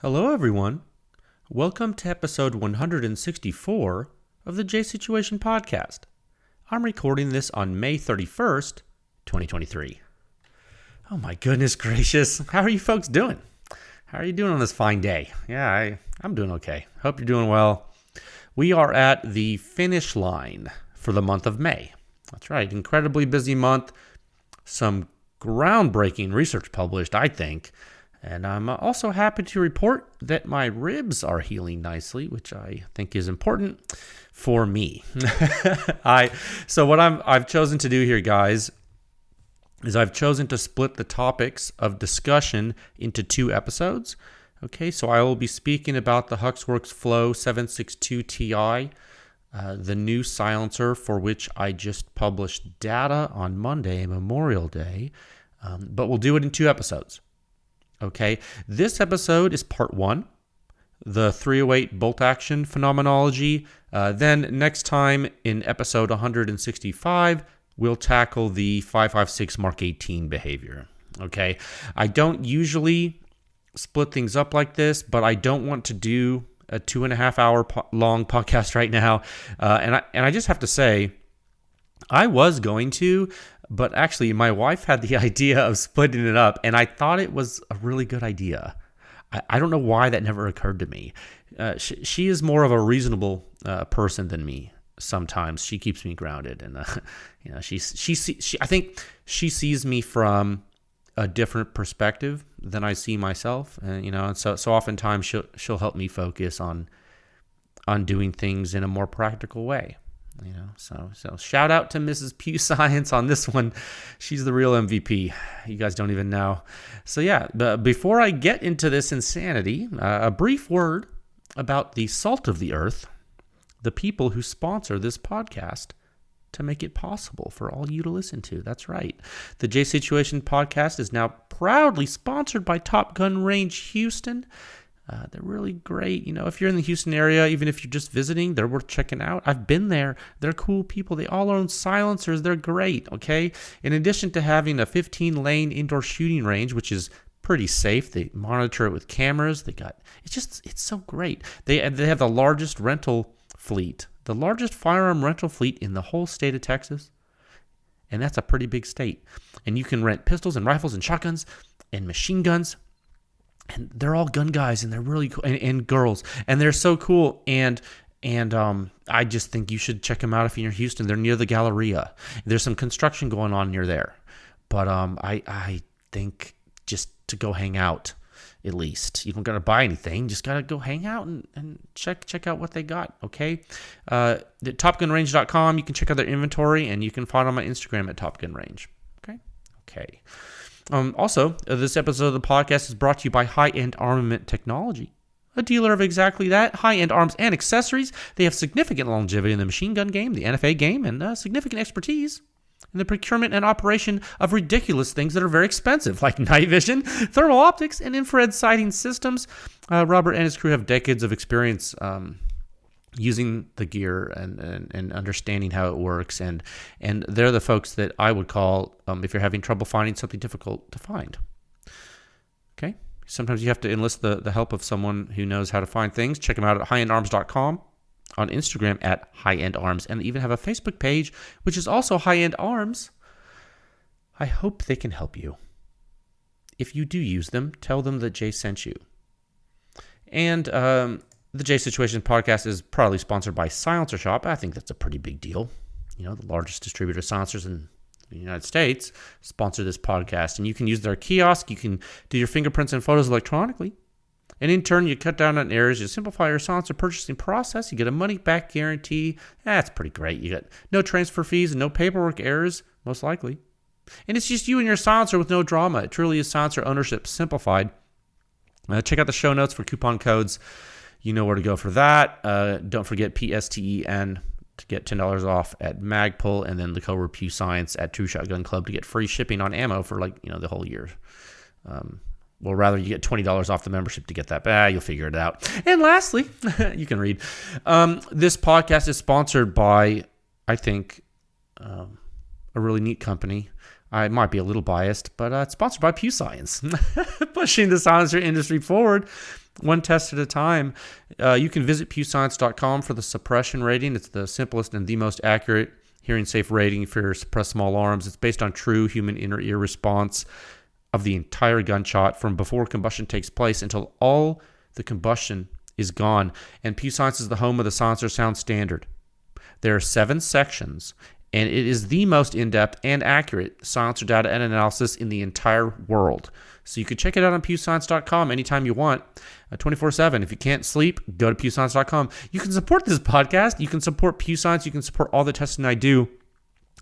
Hello, everyone. Welcome to episode 164 of the J Situation Podcast. I'm recording this on May 31st, 2023. Oh my goodness gracious. How are you folks doing? How are you doing on this fine day? Yeah, I'm doing okay. Hope you're doing well. We are at the finish line for the month of May. That's right, incredibly busy month. Some groundbreaking research published, I think. And I'm also happy to report that my ribs are healing nicely, which I think is important for me. So what I've chosen to do here, guys, is I've chosen to split the topics of discussion into 2 episodes. Okay, so I will be speaking about the HUXWRX FLOW 762 Ti, the new silencer for which I just published data on Monday, Memorial Day, but we'll do it in 2 episodes. Okay, this episode is part 1, the 308 bolt action phenomenology. Then next time in episode 165, we'll tackle the 556 Mark 18 behavior. Okay, I don't usually split things up like this, but I don't want to do a 2.5 hour long podcast right now. And I just have to say, I was going to, but actually my wife had the idea of splitting it up, and I thought it was a really good idea. I don't know why that never occurred to me. She is more of a reasonable person than me. Sometimes she keeps me grounded, and I think she sees me from a different perspective than I see myself, and so oftentimes she'll help me focus on doing things in a more practical way. So shout out to Mrs. PEW Science on this one. She's the real MVP. You guys don't even know. So yeah, but before I get into this insanity, a brief word about the salt of the earth, the people who sponsor this podcast to make it possible for all you to listen to. That's right. The J Situation Podcast is now proudly sponsored by Top Gun Range Houston. They're really great. If you're in the Houston area, even if you're just visiting, they're worth checking out. I've been there. They're cool people. They all own silencers. They're great, okay? In addition to having a 15-lane indoor shooting range, which is pretty safe, they monitor it with cameras. It's so great. They have the largest rental fleet, the largest firearm rental fleet in the whole state of Texas. And that's a pretty big state. And you can rent pistols and rifles and shotguns and machine guns. And they're all gun guys, and they're really cool, and girls, and they're so cool. And I just think you should check them out if you're in Houston. They're near the Galleria. There's some construction going on near there, but I think just to go hang out, at least. You don't gotta buy anything, just gotta go hang out and check out what they got. Okay, the TopGunRange.com. You can check out their inventory, and you can find on my Instagram at TopGunRange. Okay. Also, this episode of the podcast is brought to you by High-End Armament Technology, a dealer of exactly that, high-end arms and accessories. They have significant longevity in the machine gun game, the NFA game, and significant expertise in the procurement and operation of ridiculous things that are very expensive, like night vision, thermal optics, and infrared sighting systems. Robert and his crew have decades of experience using the gear and understanding how it works, and they're the folks that I would call if you're having trouble finding something difficult to find. Okay, sometimes you have to enlist the help of someone who knows how to find things. Check them out at highendarms.com, on Instagram at highendarms, and they even have a Facebook page which is also High End Arms. I hope they can help you. If you do use them, tell them that Jay sent you. And the J Situation Podcast is proudly sponsored by Silencer Shop. I think that's a pretty big deal. The largest distributor of silencers in the United States sponsor this podcast. And you can use their kiosk. You can do your fingerprints and photos electronically. And in turn, you cut down on errors. You simplify your silencer purchasing process. You get a money-back guarantee. That's pretty great. You get no transfer fees and no paperwork errors, most likely. And it's just you and your silencer with no drama. It truly is silencer ownership simplified. Check out the show notes for coupon codes. You know where to go for that. Don't forget PSTEN to get $10 off at Magpul, and then the code PEW Science at True Shotgun Club to get free shipping on ammo for the whole year. Well, rather, you get $20 off the membership to get that. You'll figure it out. And lastly, you can read. This podcast is sponsored by, I think, a really neat company. I might be a little biased, but it's sponsored by PEW Science, pushing the silencer industry forward. one test at a time. You can visit pewscience.com for the suppression rating. It's the simplest and the most accurate hearing safe rating for suppressed small arms. It's based on true human inner ear response of the entire gunshot from before combustion takes place until all the combustion is gone. And PEW Science is the home of the silencer sound standard. There are 7 sections, and it is the most in-depth and accurate silencer data and analysis in the entire world. So you can check it out on pewscience.com anytime you want, 24/7. If you can't sleep, go to pewscience.com. You can support this podcast. You can support PEW Science. You can support all the testing I do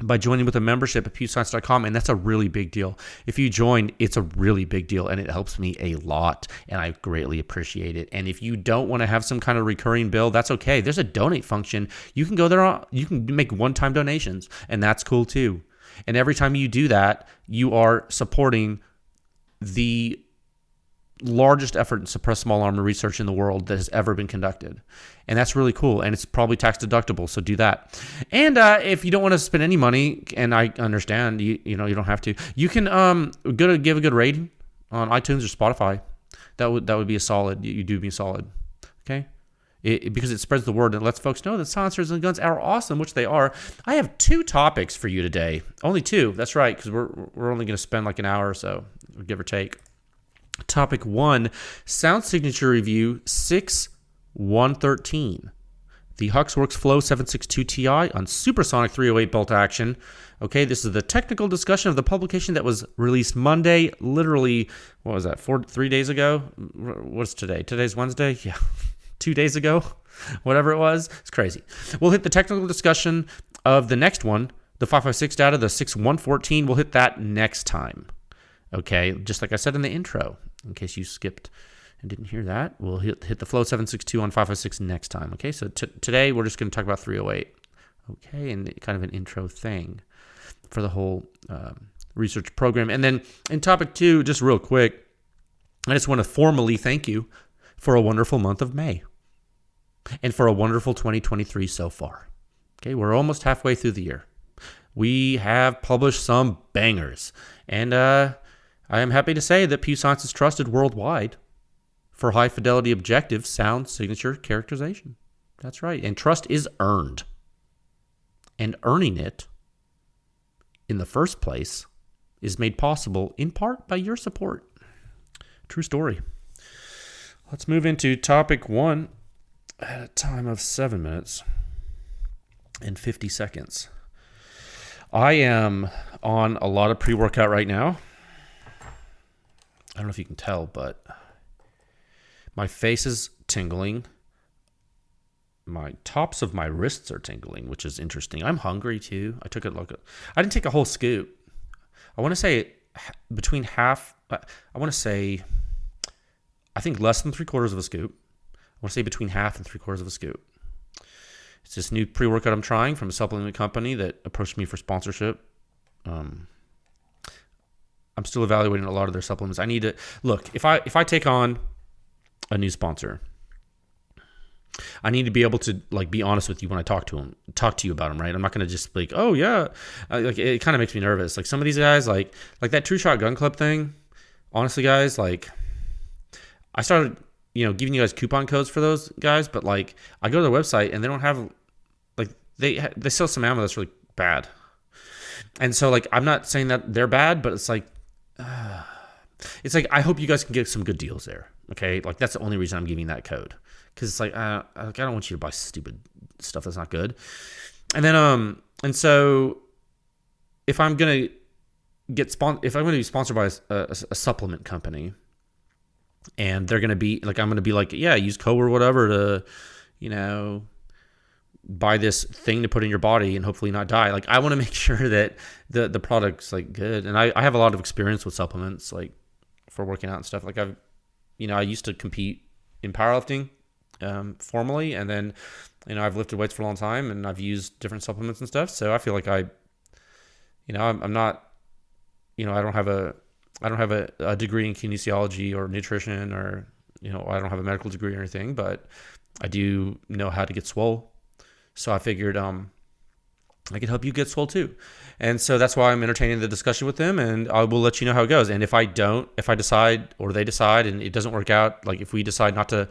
by joining with a membership at pewscience.com, and that's a really big deal. If you join, it's a really big deal, and it helps me a lot, and I greatly appreciate it. And if you don't want to have some kind of recurring bill, that's okay. There's a donate function. You can go there, you can make one-time donations, and that's cool too. And every time you do that, you are supporting the largest effort in suppressed small arm research in the world that has ever been conducted. And that's really cool. And it's probably tax deductible. So do that. And if you don't want to spend any money, and I understand, you don't have to, you can go to give a good rating on iTunes or Spotify. That would be a solid. You do me a solid. Okay. Because it spreads the word and lets folks know that silencers and guns are awesome, which they are. I have 2 topics for you today. Only 2. That's right. Because we're only going to spend like an hour or so, give or take. Topic 1, Sound Signature Review 6113. The HUXWRX FLOW 762 Ti on supersonic 308 bolt action. Okay, this is the technical discussion of the publication that was released Monday, literally, what was that, 3 days ago? What's today? Today's Wednesday? Yeah, 2 days ago, whatever it was. It's crazy. We'll hit the technical discussion of the next one, the 556 data, the 6114. We'll hit that next time. Okay, just like I said in the intro, in case you skipped and didn't hear that, we'll hit the Flow 762 on 556 next time. Okay, so today we're just going to talk about 308. Okay, and kind of an intro thing for the whole research program. And then in topic 2, just real quick, I just want to formally thank you for a wonderful month of May and for a wonderful 2023 so far. Okay, we're almost halfway through the year. We have published some bangers, and I am happy to say that PEW Science is trusted worldwide for high fidelity objective sound signature characterization. That's right. And trust is earned. And earning it in the first place is made possible in part by your support. True story. Let's move into topic 1 at a time of 7 minutes and 50 seconds. I am on a lot of pre-workout right now. I don't know if you can tell, but my face is tingling. My tops of my wrists are tingling, which is interesting. I'm hungry too. I didn't take a whole scoop. I want to say between half. I think less than 3/4 of a scoop. I want to say between half and 3/4 of a scoop. It's this new pre-workout I'm trying from a supplement company that approached me for sponsorship. I'm still evaluating a lot of their supplements. I need to look, if I take on a new sponsor, I need to be able to be honest with you when I talk to you about them, right? I'm not going to just be like, oh yeah, it kind of makes me nervous. Like some of these guys, like that True Shot Gun Club thing. Honestly, guys, I started, giving you guys coupon codes for those guys, but I go to their website and they don't have, they sell some ammo that's really bad. And so I'm not saying that they're bad, but it's I hope you guys can get some good deals there. Okay. That's the only reason I'm giving that code. Cause it's I don't want you to buy stupid stuff that's not good. And then, and so if I'm going to be sponsored by a supplement company, and they're going to be I'm going to be yeah, use code or whatever to, buy this thing to put in your body and hopefully not die. I want to make sure that the product's good. And I have a lot of experience with supplements, for working out and stuff. I used to compete in powerlifting, formally. And then, I've lifted weights for a long time and I've used different supplements and stuff. So I feel like I'm not, I don't have a degree in kinesiology or nutrition, or, I don't have a medical degree or anything, but I do know how to get swole. So I figured, I can help you get swole too. And so that's why I'm entertaining the discussion with them, and I will let you know how it goes. And if I decide or they decide and it doesn't work out, like if we decide not to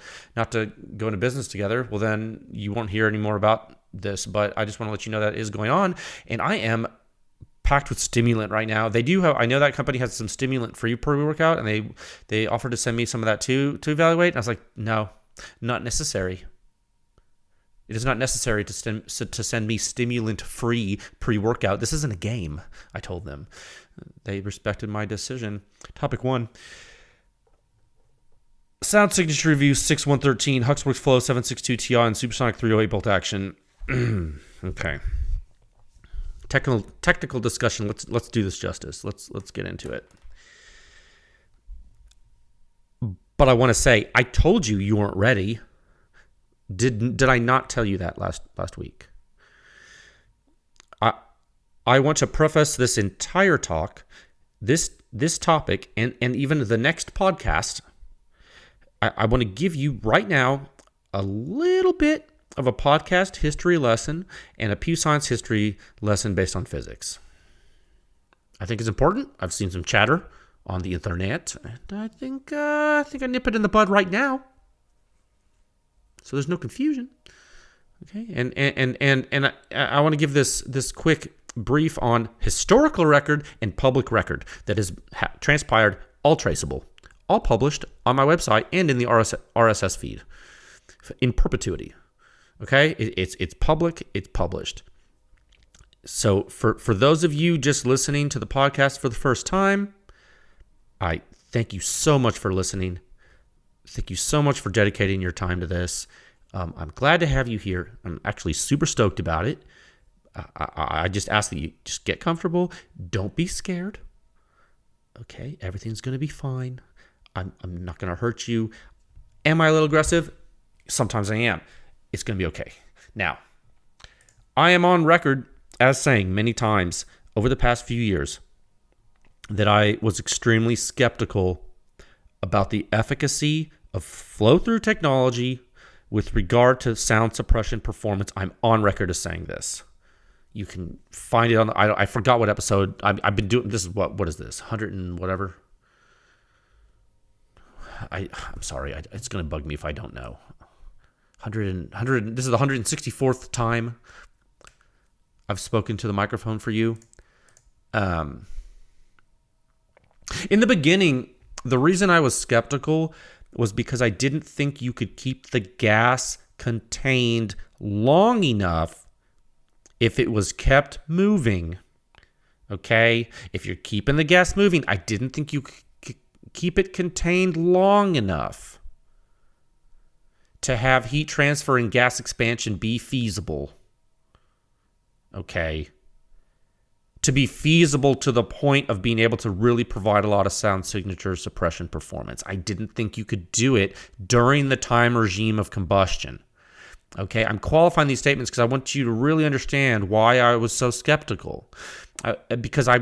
go into business together, well, then you won't hear any more about this. But I just want to let you know that is going on. And I am packed with stimulant right now. They do have, I know that company has some stimulant free pre-workout, and they offered to send me some of that too to evaluate. And I was like, no, not necessary. It is not necessary to send me stimulant-free pre-workout. This isn't a game, I told them. They respected my decision. Topic 1. Sound signature review 6113, HUXWRX FLOW 762 TI and supersonic 308 bolt action. Okay. Technical discussion. Let's do this justice. Let's get into it. But I want to say, I told you weren't ready. Did I not tell you that last week? I want to preface this entire talk, this topic, and even the next podcast. I want to give you right now a little bit of a podcast history lesson and a PEW Science history lesson based on physics. I think it's important. I've seen some chatter on the internet, and I think I nip it in the bud right now. So there's no confusion, okay? And I want to give this quick brief on historical record and public record that is transpired, all traceable, all published on my website and in the RSS feed in perpetuity, okay? It's public, it's published. So for those of you just listening to the podcast for the first time, I thank you so much for listening. Thank you so much for dedicating your time to this. I'm glad to have you here. I'm actually super stoked about it. I just ask that you just get comfortable. Don't be scared. Okay, everything's going to be fine. I'm not going to hurt you. Am I a little aggressive? Sometimes I am. It's going to be okay. Now, I am on record as saying many times over the past few years that I was extremely skeptical about the efficacy of flow-through technology with regard to sound suppression performance. I'm on record as saying this. You can find it on I forgot what episode. I've been doing this. What is this? 100 and whatever. I'm sorry. It's going to bug me if I don't know. 100. This is the 164th time I've spoken to the microphone for you. In the beginning, the reason I was skeptical was because I didn't think you could keep the gas contained long enough if it was kept moving. Okay? If you're keeping the gas moving, I didn't think you could keep it contained long enough to have heat transfer and gas expansion be feasible. Okay? To be feasible to the point of being able to really provide a lot of sound signature suppression performance. I didn't think you could do it during the time regime of combustion. Okay, I'm qualifying these statements because I want you to really understand why I was so skeptical. Because I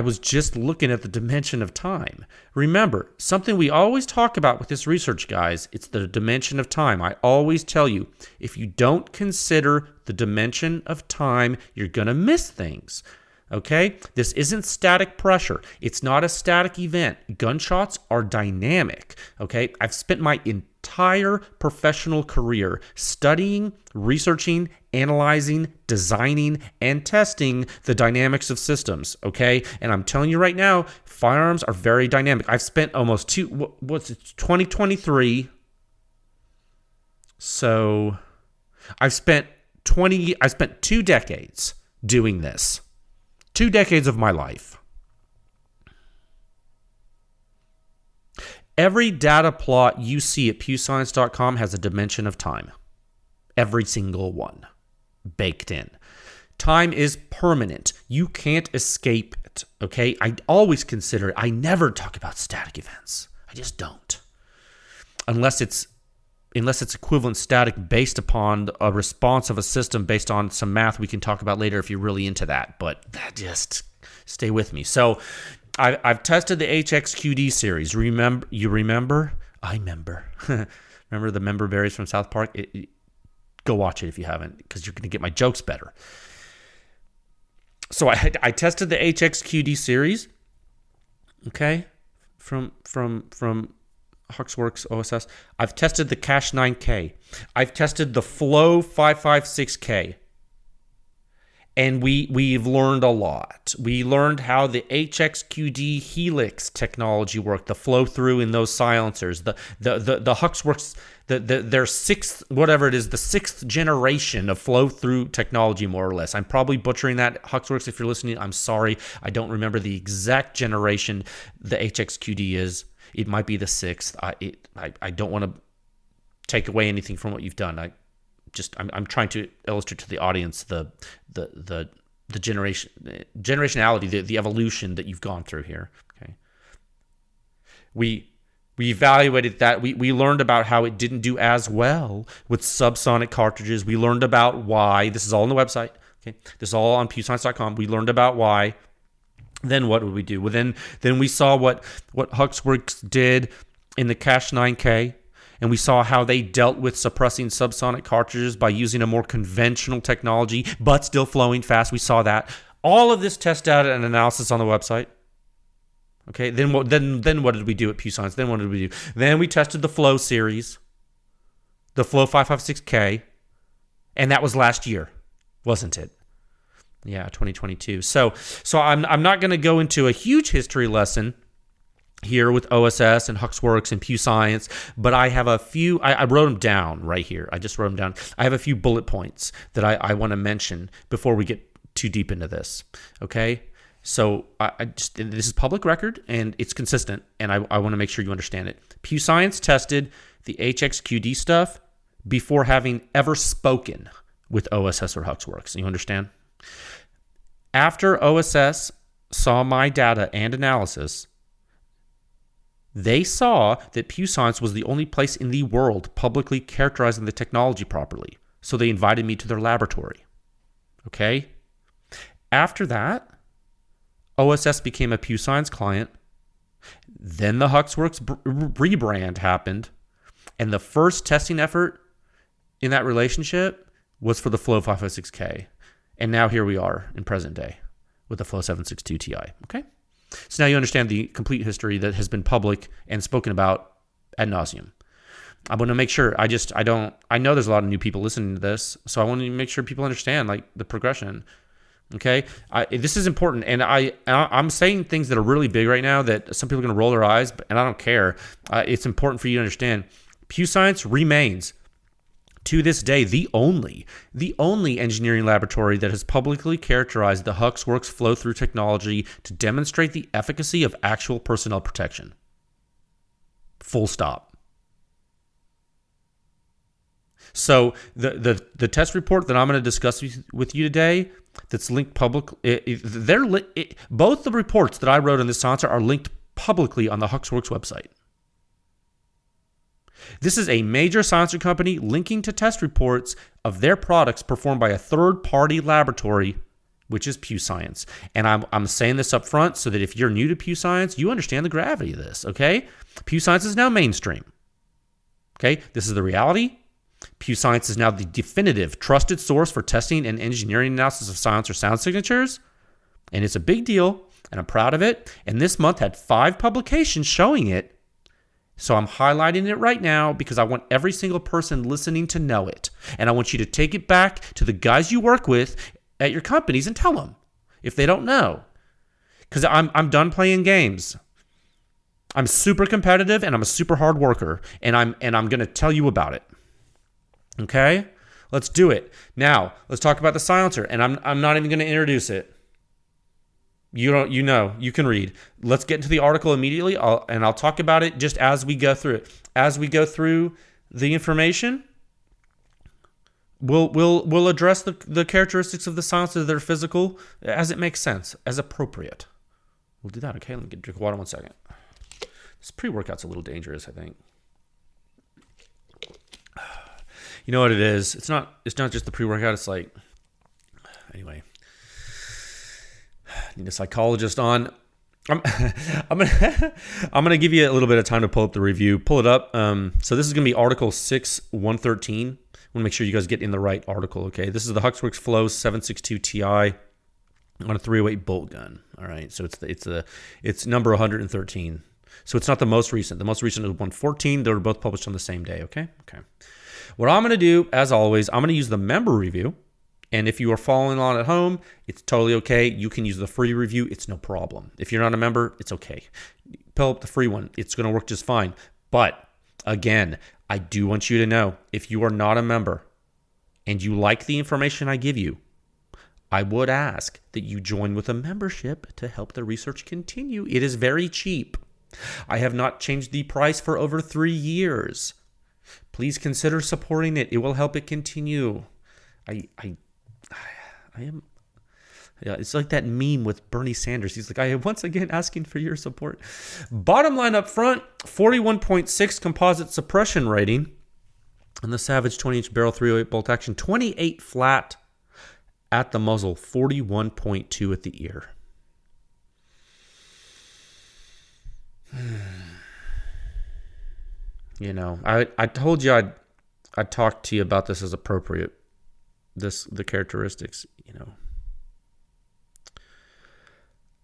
was just looking at the dimension of time. Remember, something we always talk about with this research, guys, it's the dimension of time. I always tell you, if you don't consider the dimension of time, you're going to miss things. Okay? This isn't static pressure. It's not a static event. Gunshots are dynamic. Okay? I've spent my entire professional career studying, researching, analyzing, designing, and testing the dynamics of systems, okay? And I'm telling you right now, firearms are very dynamic. I've spent almost 2023. So I've spent 2 decades doing this. 2 decades of my life. Every data plot you see at pewscience.com has a dimension of time. Every single one. Baked in. Time is permanent. You can't escape it, okay? I always consider it. I never talk about static events. I just don't. Unless it's equivalent static based upon a response of a system based on some math we can talk about later if you're really into that. But just stay with me. So I've tested the HXQD series. Remember? I remember. Remember the member berries from South Park? go watch it if you haven't, because you're going to get my jokes better. So I tested the HXQD series, okay, from HUXWRX OSS. I've tested the Cache 9K. I've tested the Flow 556K. And we've learned a lot. We learned how the HXQD Helix technology worked, the flow through in those silencers, the HUXWRX, their sixth, whatever it is, the sixth generation of flow through technology, more or less. I'm probably butchering that. HUXWRX, if you're listening, I'm sorry. I don't remember the exact generation the HXQD is. It might be the sixth. I don't want to take away anything from what you've done. I'm trying to illustrate to the audience the generationality, the evolution that you've gone through here. Okay. We evaluated that. We learned about how it didn't do as well with subsonic cartridges. We learned about why. This is all on the website. Okay. This is all on pewscience.com. We learned about why. Then what would we do? Well, then we saw what HUXWRX did in the Cache 9K. And we saw how they dealt with suppressing subsonic cartridges by using a more conventional technology, but still flowing fast. We saw that. All of this test data and analysis on the website. Okay, then what did we do at PEW Science? Then what did we do? Then we tested the Flow series, the Flow 556K, and that was last year, wasn't it? Yeah, 2022. So I'm not going to go into a huge history lesson here with OSS and HUXWRX and PEW Science, but I have a few, I wrote them down right here. I just wrote them down. I have a few bullet points that I want to mention before we get too deep into this, okay? So this is public record, and it's consistent, and I want to make sure you understand it. PEW Science tested the HXQD stuff before having ever spoken with OSS or HUXWRX. You understand? After OSS saw my data and analysis, they saw that PEW Science was the only place in the world publicly characterizing the technology properly. So they invited me to their laboratory. Okay? After that, OSS became a PEW Science client. Then the HUXWRX rebrand happened. And the first testing effort in that relationship was for the Flow 556K. And now here we are in present day with the Flow 762 Ti. Okay? So now you understand the complete history that has been public and spoken about ad nauseum. I want to make sure, I know there's a lot of new people listening to this, so I want to make sure people understand like the progression. Okay? This is important, and I'm saying things that are really big right now that some people are going to roll their eyes, and I don't care. It's important for you to understand. PEW Science remains, to this day, the only engineering laboratory that has publicly characterized the HUXWRX flow-through technology to demonstrate the efficacy of actual personnel protection. Full stop. So the test report that I'm going to discuss with you today, that's linked public, both the reports that I wrote in this sponsor are linked publicly on the HUXWRX website. This is a major silencer company linking to test reports of their products performed by a third-party laboratory, which is PEW Science. And I'm saying this up front so that if you're new to PEW Science, you understand the gravity of this, okay? PEW Science is now mainstream. Okay? This is the reality. PEW Science is now the definitive, trusted source for testing and engineering analysis of silencer sound signatures. And it's a big deal, and I'm proud of it. And this month had 5 publications showing it. So I'm highlighting it right now because I want every single person listening to know it. And I want you to take it back to the guys you work with at your companies and tell them if they don't know. Because I'm done playing games. I'm super competitive and I'm a super hard worker. And I'm going to tell you about it. Okay? Let's do it. Now, let's talk about the silencer. And I'm not even going to introduce it. You can read. Let's get into the article immediately, I'll talk about it just as we go through it. As we go through the information, we'll address the characteristics of the silencer that are physical as it makes sense, as appropriate. We'll do that. Okay, let me get a drink of water 1 second. This pre-workout's a little dangerous, I think. You know what it is? It's not just the pre-workout. It's like, anyway. Need a psychologist on. I'm gonna give you a little bit of time to pull up the review. Pull it up. So this is gonna be Article 6, 113, want to make sure you guys get in the right article, okay? This is the HUXWRX FLOW 762 Ti on a 308 bolt gun. All right, so it's number 113. So it's not the most recent. The most recent is 114. They were both published on the same day, okay? Okay. What I'm going to do, as always, I'm going to use the member review. And if you are following along at home, it's totally okay. You can use the free review. It's no problem. If you're not a member, it's okay. Pull up the free one. It's going to work just fine. But again, I do want you to know, if you are not a member and you like the information I give you, I would ask that you join with a membership to help the research continue. It is very cheap. I have not changed the price for over 3 years. Please consider supporting it. It will help it continue. I am. Yeah, it's like that meme with Bernie Sanders. He's like, I am once again asking for your support. Bottom line up front, 41.6 composite suppression rating on the Savage 20-inch barrel 308 bolt action, 28 flat at the muzzle, 41.2 at the ear. You know, I told you I'd talk to you about this as appropriate. The characteristics, you know.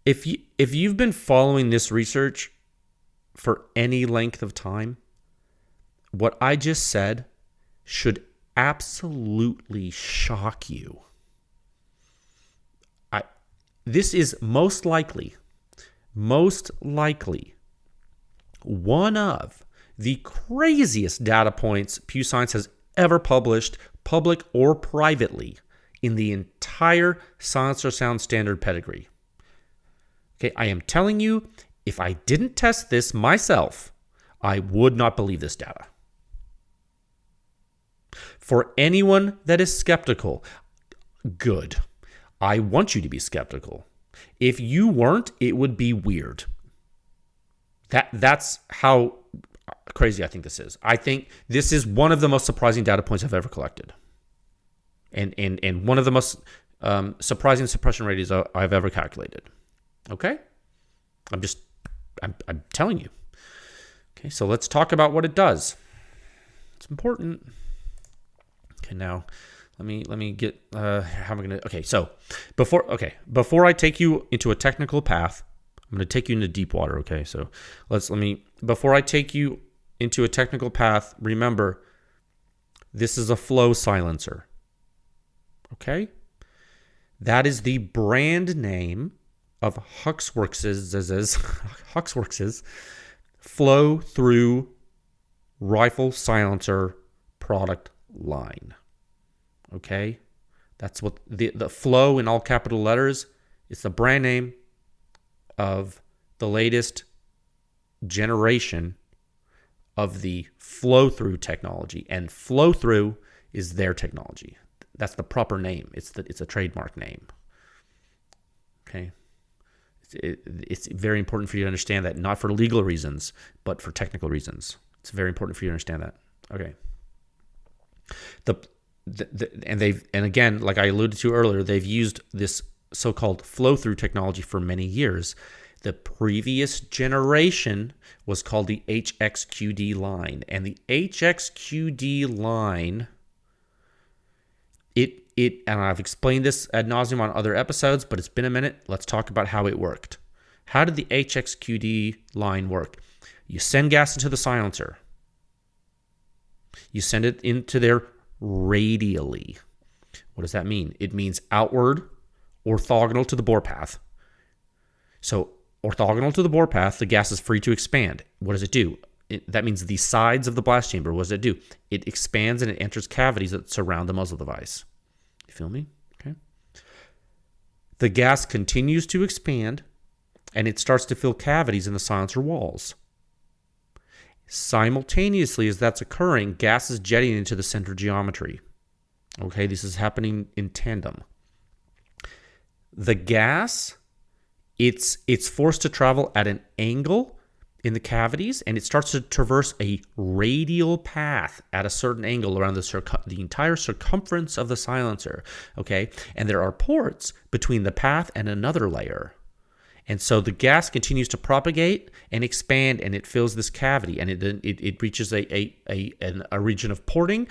If you've been following this research for any length of time, what I just said should absolutely shock you. This is most likely one of the craziest data points PEW Science has ever published, public or privately, in the entire silencer sound standard pedigree. Okay, I am telling you, if I didn't test this myself, I would not believe this data. For anyone that is skeptical, good. I want you to be skeptical. If you weren't, it would be weird. That's how crazy I think this is. I think this is one of the most surprising data points I've ever collected. And one of the most surprising suppression ratings I've ever calculated. Okay? I'm telling you. Okay, so let's talk about what it does. It's important. Okay, now let me get how am I gonna okay, so before I take you into a technical path, I'm gonna take you into deep water, okay? So before I take you into a technical path, remember this is a flow silencer. Okay? That is the brand name of HUXWRX's flow through rifle silencer product line. Okay? That's what the flow in all capital letters is the brand name of the latest generation of the flow through technology, and flow through is their technology. That's the proper name. It's a trademark name. Okay? It's very important for you to understand that, not for legal reasons, but for technical reasons. It's very important for you to understand that. Okay. And again, like I alluded to earlier, they've used this so-called flow-through technology for many years. The previous generation was called the HXQD line, and the HXQD line, and I've explained this ad nauseum on other episodes, but it's been a minute. Let's talk about how it worked. How did the HXQD line work? You send gas into the silencer. You send it into there radially. What does that mean? It means outward, orthogonal to the bore path. So orthogonal to the bore path, the gas is free to expand. What does it do? That means the sides of the blast chamber. What does it do? It expands and it enters cavities that surround the muzzle device. You feel me? Okay. The gas continues to expand and it starts to fill cavities in the silencer walls. Simultaneously, as that's occurring, gas is jetting into the center geometry. Okay, this is happening in tandem. The gas, it's forced to travel at an angle in the cavities, and it starts to traverse a radial path at a certain angle around the entire circumference of the silencer. Okay, and there are ports between the path and another layer. And so the gas continues to propagate and expand, and it fills this cavity, and it reaches a region of porting,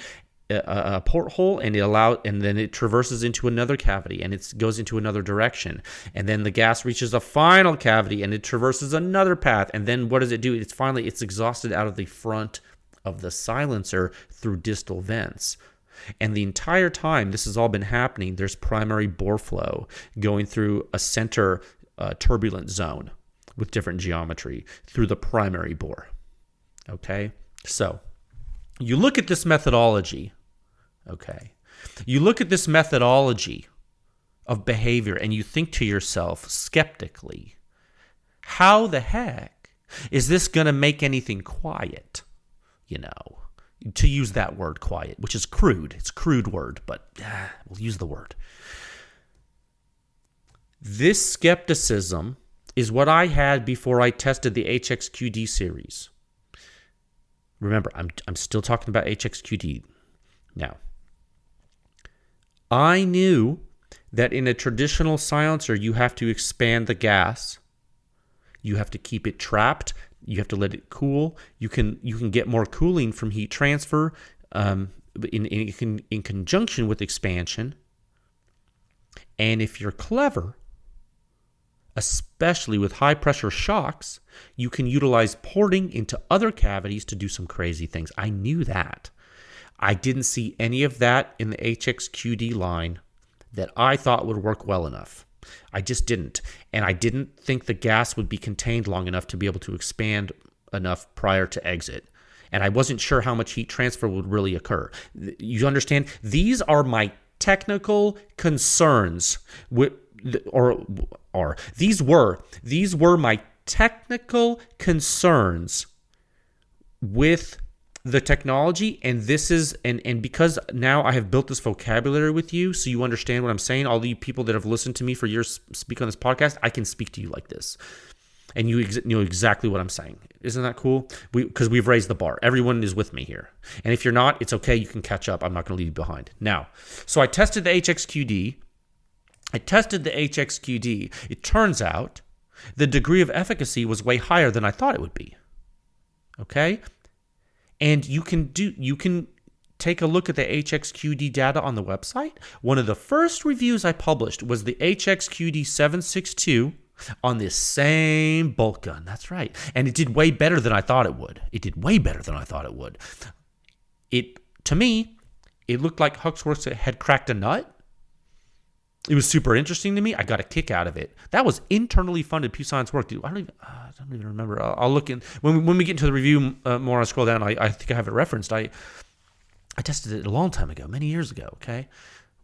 a porthole, and then it traverses into another cavity, and it goes into another direction, and then the gas reaches a final cavity, and it traverses another path, and then what does it do? It's exhausted out of the front of the silencer through distal vents. And the entire time this has all been happening, there's primary bore flow going through a center turbulent zone with different geometry through the primary bore. Okay, so you look at this methodology. Okay, you look at this methodology of behavior and you think to yourself skeptically, how the heck is this going to make anything quiet? To use that word quiet, which is crude. It's a crude word, but we'll use the word. This skepticism is what I had before I tested the HXQD series. Remember, I'm still talking about HXQD. Now, I knew that in a traditional silencer, you have to expand the gas. You have to keep it trapped. You have to let it cool. You can get more cooling from heat transfer in conjunction with expansion. And if you're clever, especially with high pressure shocks, you can utilize porting into other cavities to do some crazy things. I knew that. I didn't see any of that in the HXQD line that I thought would work well enough. I just didn't. And I didn't think the gas would be contained long enough to be able to expand enough prior to exit. And I wasn't sure how much heat transfer would really occur. You understand? These are my technical concerns these were my technical concerns with the technology, and this is and because now I have built this vocabulary with you, so you understand what I'm saying. All the people that have listened to me for years speak on this podcast, I can speak to you like this, and you know exactly what I'm saying. Isn't that cool? Because we've raised the bar. Everyone is with me here, and if you're not, it's okay. You can catch up. I'm not going to leave you behind. Now, so I tested the HXQD. It turns out the degree of efficacy was way higher than I thought it would be. Okay? And you can take a look at the HXQD data on the website. One of the first reviews I published was the HXQD 762 on this same bolt gun. That's right. And it did way better than I thought it would. To me, it looked like HUXWRX had cracked a nut. It was super interesting to me. I got a kick out of it. That was internally funded PEW Science work. Dude, I don't even remember. I'll look in when we get into the review more. I scroll down. I think I have it referenced. I tested it a long time ago, many years ago. Okay,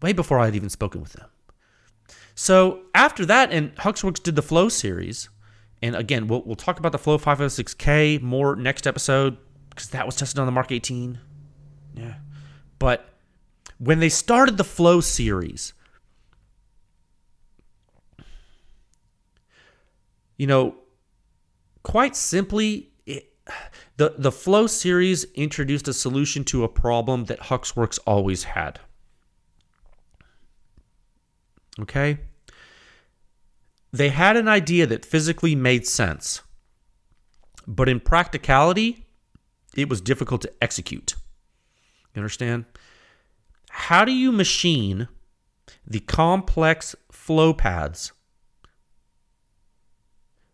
way before I had even spoken with them. So after that, and HUXWRX did the Flow series, and again, we'll talk about the Flow 506K more next episode because that was tested on the Mark 18. Yeah, but when they started the Flow series, quite simply, the Flow series introduced a solution to a problem that HUXWRX always had. Okay? They had an idea that physically made sense, but in practicality, it was difficult to execute. You understand? How do you machine the complex flow paths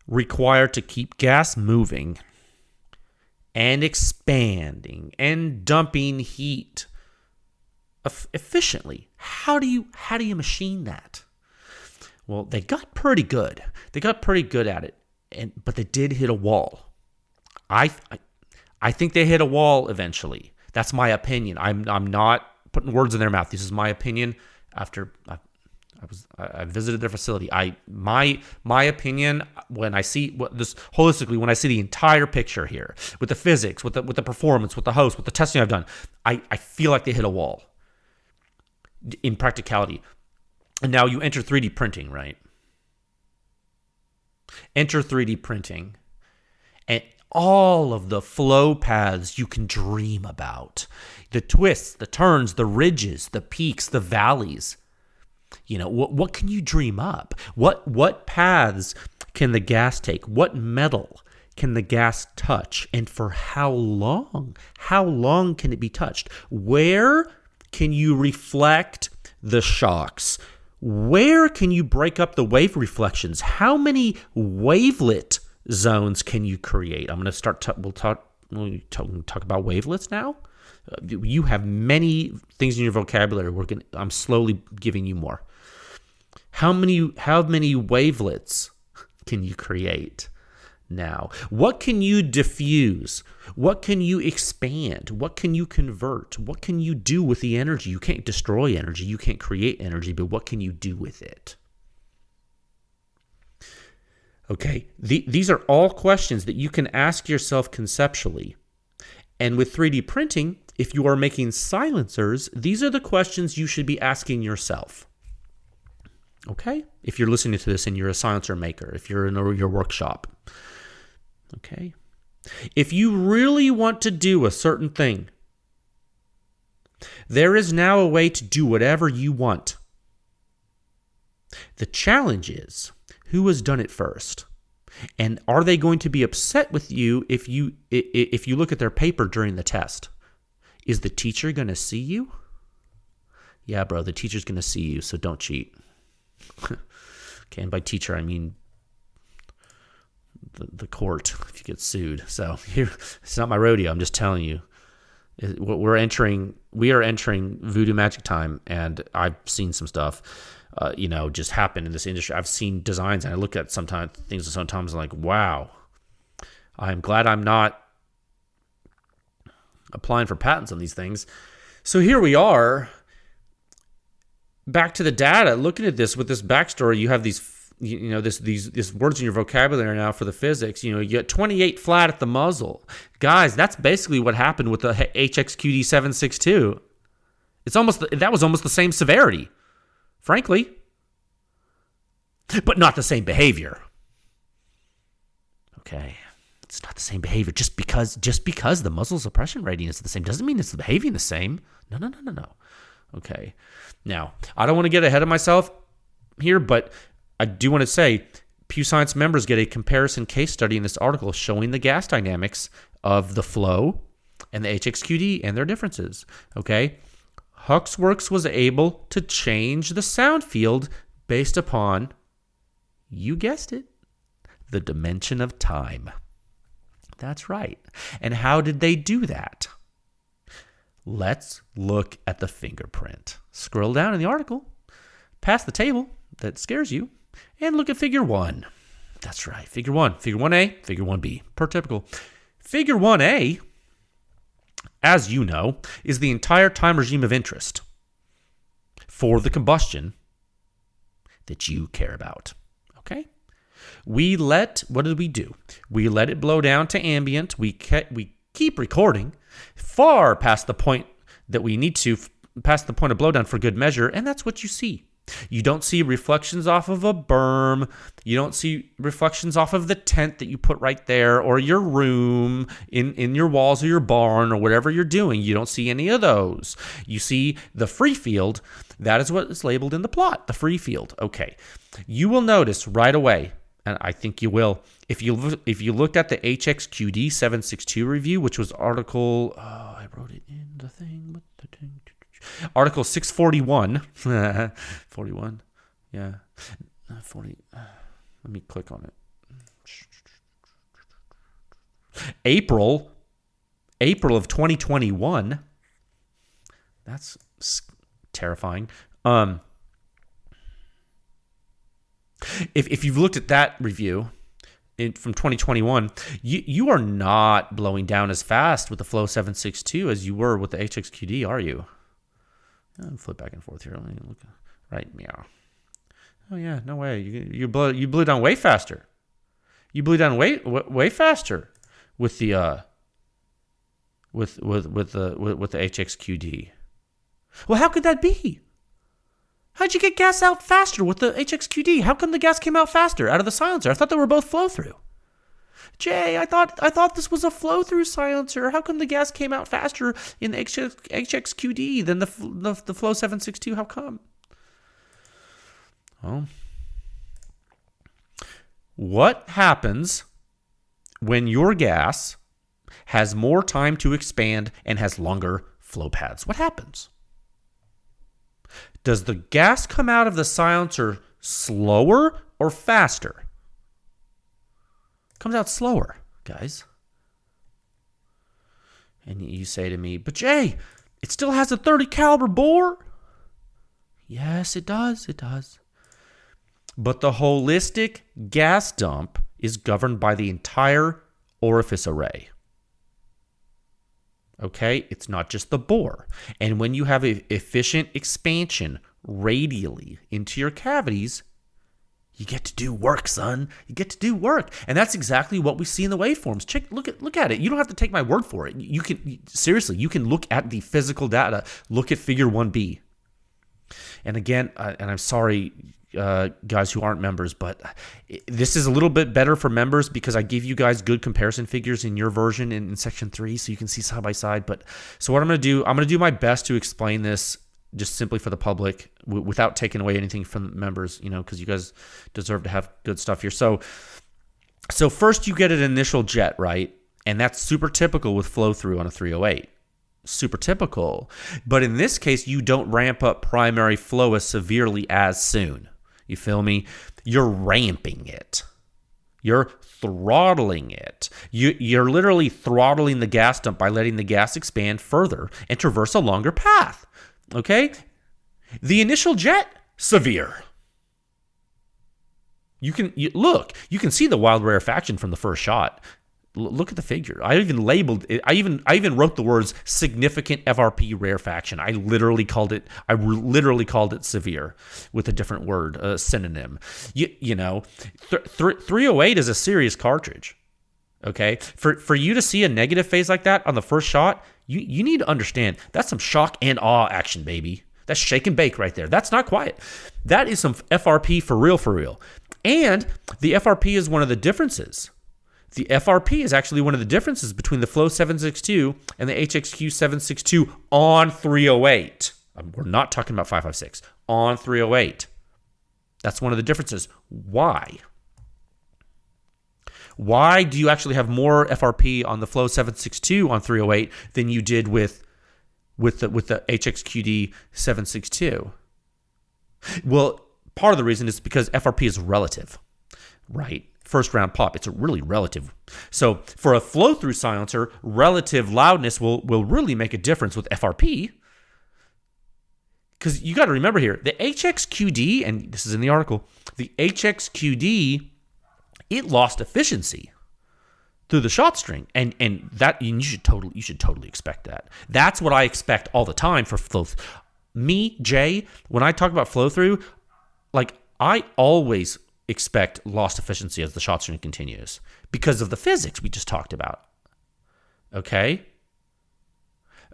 required to keep gas moving and expanding and dumping heat efficiently? How do you machine that? Well, they got pretty good. At it, but they did hit a wall. I think they hit a wall eventually. That's my opinion. I'm not putting words in their mouth. This is my opinion. After I visited their facility. My opinion, when I see this holistically, when I see the entire picture here with the physics, with the performance, with the host, with the testing I've done, I feel like they hit a wall in practicality. And now you enter 3D printing, right? Enter 3D printing, and all of the flow paths you can dream about, the twists, the turns, the ridges, the peaks, the valleys. What can you dream up? What paths can the gas take? What metal can the gas touch? And for how long? How long can it be touched? Where can you reflect the shocks? Where can you break up the wave reflections? How many wavelet zones can you create? I'm going to we'll talk about wavelets now. You have many things in your vocabulary. I'm slowly giving you more. How many wavelets can you create now? What can you diffuse? What can you expand? What can you convert? What can you do with the energy? You can't destroy energy. You can't create energy, but what can you do with it? Okay, these are all questions that you can ask yourself conceptually. And with 3D printing, if you are making silencers, these are the questions you should be asking yourself. Okay? If you're listening to this and you're a silencer maker, if you're in your workshop. Okay? If you really want to do a certain thing, there is now a way to do whatever you want. The challenge is, who has done it first? And are they going to be upset with you if you look at their paper during the test? Is the teacher going to see you? Yeah, bro, the teacher's going to see you, so don't cheat. Okay, and by teacher, I mean the court if you get sued. So here, it's not my rodeo. I'm just telling you. We are entering voodoo magic time, and I've seen some stuff, just happen in this industry. I've seen designs, and I look at things sometimes I'm like, wow, I'm glad I'm not applying for patents on these things. So here we are, back to the data, looking at this with this backstory. You have these, these words in your vocabulary now for the physics. You get 28 flat at the muzzle. Guys, that's basically what happened with the HXQD 762. That was almost the same severity, frankly, but not the same behavior. Okay, it's not the same behavior. Just because the muzzle suppression rating is the same doesn't mean it's behaving the same. No. Okay. Now, I don't want to get ahead of myself here, but I do want to say PEW Science members get a comparison case study in this article showing the gas dynamics of the flow and the HXQD and their differences. Okay? HUXWRX was able to change the sound field based upon, you guessed it, the dimension of time. That's right. And how did they do that? Let's look at the fingerprint. Scroll down in the article, past the table that scares you, and look at figure 1. That's right, figure 1. Figure 1A, figure 1B, per typical. Figure 1A, as you know, is the entire time regime of interest for the combustion that you care about. Okay? What did we do? We let it blow down to ambient. We keep recording far past the point that we need to, past the point of blowdown for good measure, and that's what you see. You don't see reflections off of a berm. You don't see reflections off of the tent that you put right there, or your room, in your walls, or your barn, or whatever you're doing. You don't see any of those. You see the free field. That is what is labeled in the plot, the free field. Okay. You will notice right away, and I think you will, if you looked at the HXQD 762 review, which was article, I wrote it in the thing, article 641, 41, yeah, 40, let me click on it. April of 2021, that's terrifying. If you've looked at that review from 2021, you are not blowing down as fast with the Flow 762 as you were with the HXQD, are you? I'll flip back and forth here. Let me look. Right, meow. Oh yeah, no way. You blew down way faster. You blew down way faster with the with the HXQD. Well, how could that be? How'd you get gas out faster with the HXQD? How come the gas came out faster out of the silencer? I thought they were both flow-through. Jay, I thought this was a flow-through silencer. How come the gas came out faster in the HXQD than the Flow 762? How come? Well, what happens when your gas has more time to expand and has longer flow paths? What happens? Does the gas come out of the silencer slower or faster? Comes out slower, guys. And you say to me, but Jay, it still has a 30 caliber bore. Yes, it does. It does. But the holistic gas dump is governed by the entire orifice array. Okay? It's not just the bore. And when you have an efficient expansion radially into your cavities, you get to do work, son. You get to do work. And that's exactly what we see in the waveforms. Look at it. You don't have to take my word for it. You can look at the physical data. Look at figure 1B. And again, and I'm sorry, guys who aren't members, but this is a little bit better for members because I gave you guys good comparison figures in your version in section 3, so you can see side by side. But so what I'm going to do my best to explain this just simply for the public without taking away anything from members, because you guys deserve to have good stuff here. So first you get an initial jet, right? And that's super typical with flow through on a 308. Super typical. But in this case, you don't ramp up primary flow as severely as soon. You feel me? You're ramping it. You're throttling it. You're literally throttling the gas dump by letting the gas expand further and traverse a longer path. Okay? The initial jet, severe. You can see the wild rarefaction from the first shot. Look at the figure. I even labeled it. I even wrote the words significant FRP rarefaction. I literally called it severe with a different word, a synonym. 308 is a serious cartridge. Okay? For you to see a negative phase like that on the first shot, you need to understand that's some shock and awe action, baby. That's shake and bake right there. That's not quiet. That is some FRP for real. And the FRP is one of the differences. The FRP is actually one of the differences between the Flow 762 and the HXQ 762 on 308. We're not talking about 556. On 308. That's one of the differences. Why? Why do you actually have more FRP on the Flow 762 on 308 than you did with the HXQD 762? Well, part of the reason is because FRP is relative, right? First round pop, it's really relative. So for a flow through silencer, relative loudness will really make a difference with FRP. Because you got to remember here, the HXQD, and this is in the article, the HXQD, it lost efficiency through the shot string, and that you should totally expect that. That's what I expect all the time for flow. Me, Jay, when I talk about flow through, like I always expect lost efficiency as the shot string continues because of the physics we just talked about. Okay?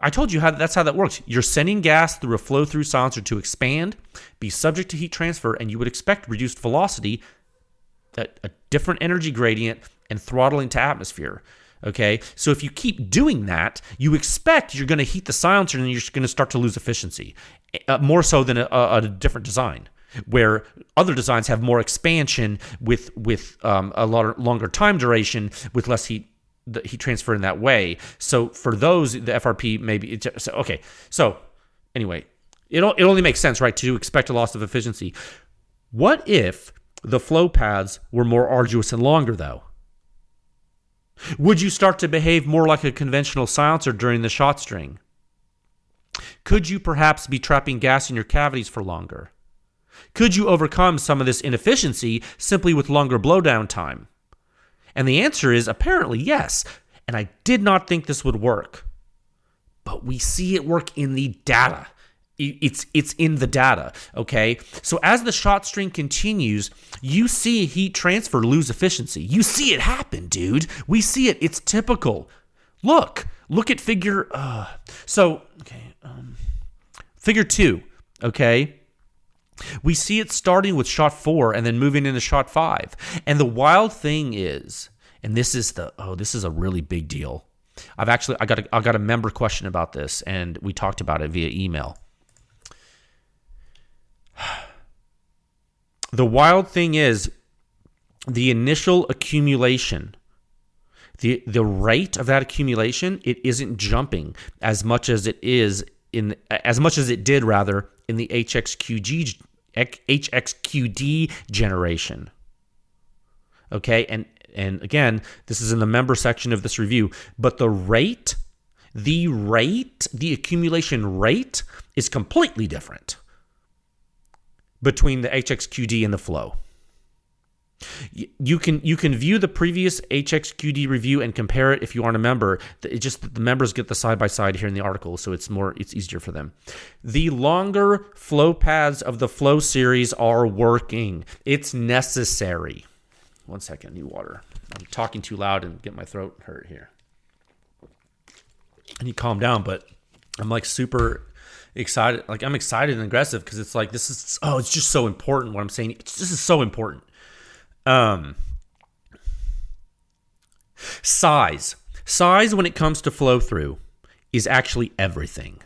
I told you that's how that works. You're sending gas through a flow-through silencer to expand, be subject to heat transfer, and you would expect reduced velocity, a different energy gradient, and throttling to atmosphere. Okay? So if you keep doing that, you expect you're going to heat the silencer and you're going to start to lose efficiency, more so than a different design, where other designs have more expansion with a lot longer time duration with less heat transfer in that way. So for those, the FRP maybe okay. So anyway, it only makes sense, right, to expect a loss of efficiency. What if the flow paths were more arduous and longer, though? Would you start to behave more like a conventional silencer during the shot string? Could you perhaps be trapping gas in your cavities for longer? Could you overcome some of this inefficiency simply with longer blowdown time? And the answer is apparently yes. And I did not think this would work. But we see it work in the data. It's in the data, okay? So as the shot string continues, you see heat transfer lose efficiency. You see it happen, dude. We see it. It's typical. Look at figure... figure 2, okay? We see it starting with shot 4 and then moving into shot 5. And the wild thing is, and this is a really big deal. I got a member question about this, and we talked about it via email. The wild thing is the initial accumulation, the rate of that accumulation, it isn't jumping as much as it did in the HXQD generation. Okay, and again, this is in the member section of this review, but the accumulation rate is completely different between the HXQD and the flow. You can view the previous HXQD review and compare it if you aren't a member. It just the members get the side by side here in the article, so it's easier for them. The longer flow paths of the flow series are working. It's necessary. One second, I need water. I'm talking too loud and get my throat hurt here. I need to calm down, but I'm like super excited. Like I'm excited and aggressive because it's like it's just so important what I'm saying. This is so important. Size when it comes to flow through is actually everything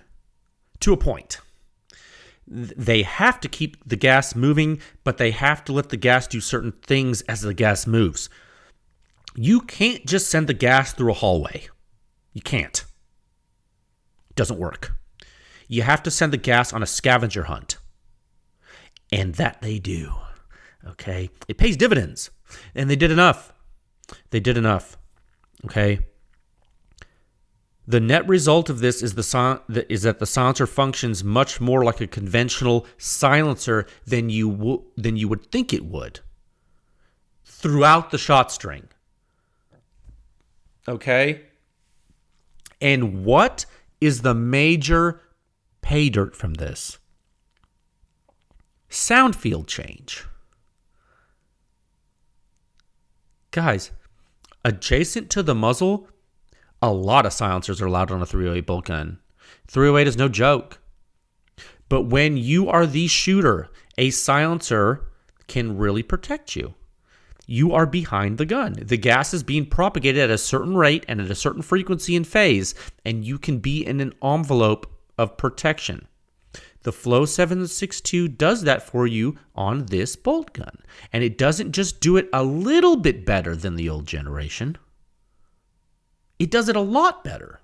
to a point. They have to keep the gas moving, but they have to let the gas do certain things as the gas moves. You can't just send the gas through a hallway. You can't. It doesn't work. You have to send the gas on a scavenger hunt. And that they do. Okay? It pays dividends. And they did enough. Okay? The net result of this is that the silencer functions much more like a conventional silencer than you would think it would throughout the shot string. Okay? And what is the major pay dirt from this? Sound field change. Guys, adjacent to the muzzle, a lot of silencers are allowed on a 308 bolt gun. 308 is no joke. But when you are the shooter, a silencer can really protect you. You are behind the gun. The gas is being propagated at a certain rate and at a certain frequency and phase, and you can be in an envelope of protection. The Flow 762 does that for you on this bolt gun. And it doesn't just do it a little bit better than the old generation. It does it a lot better.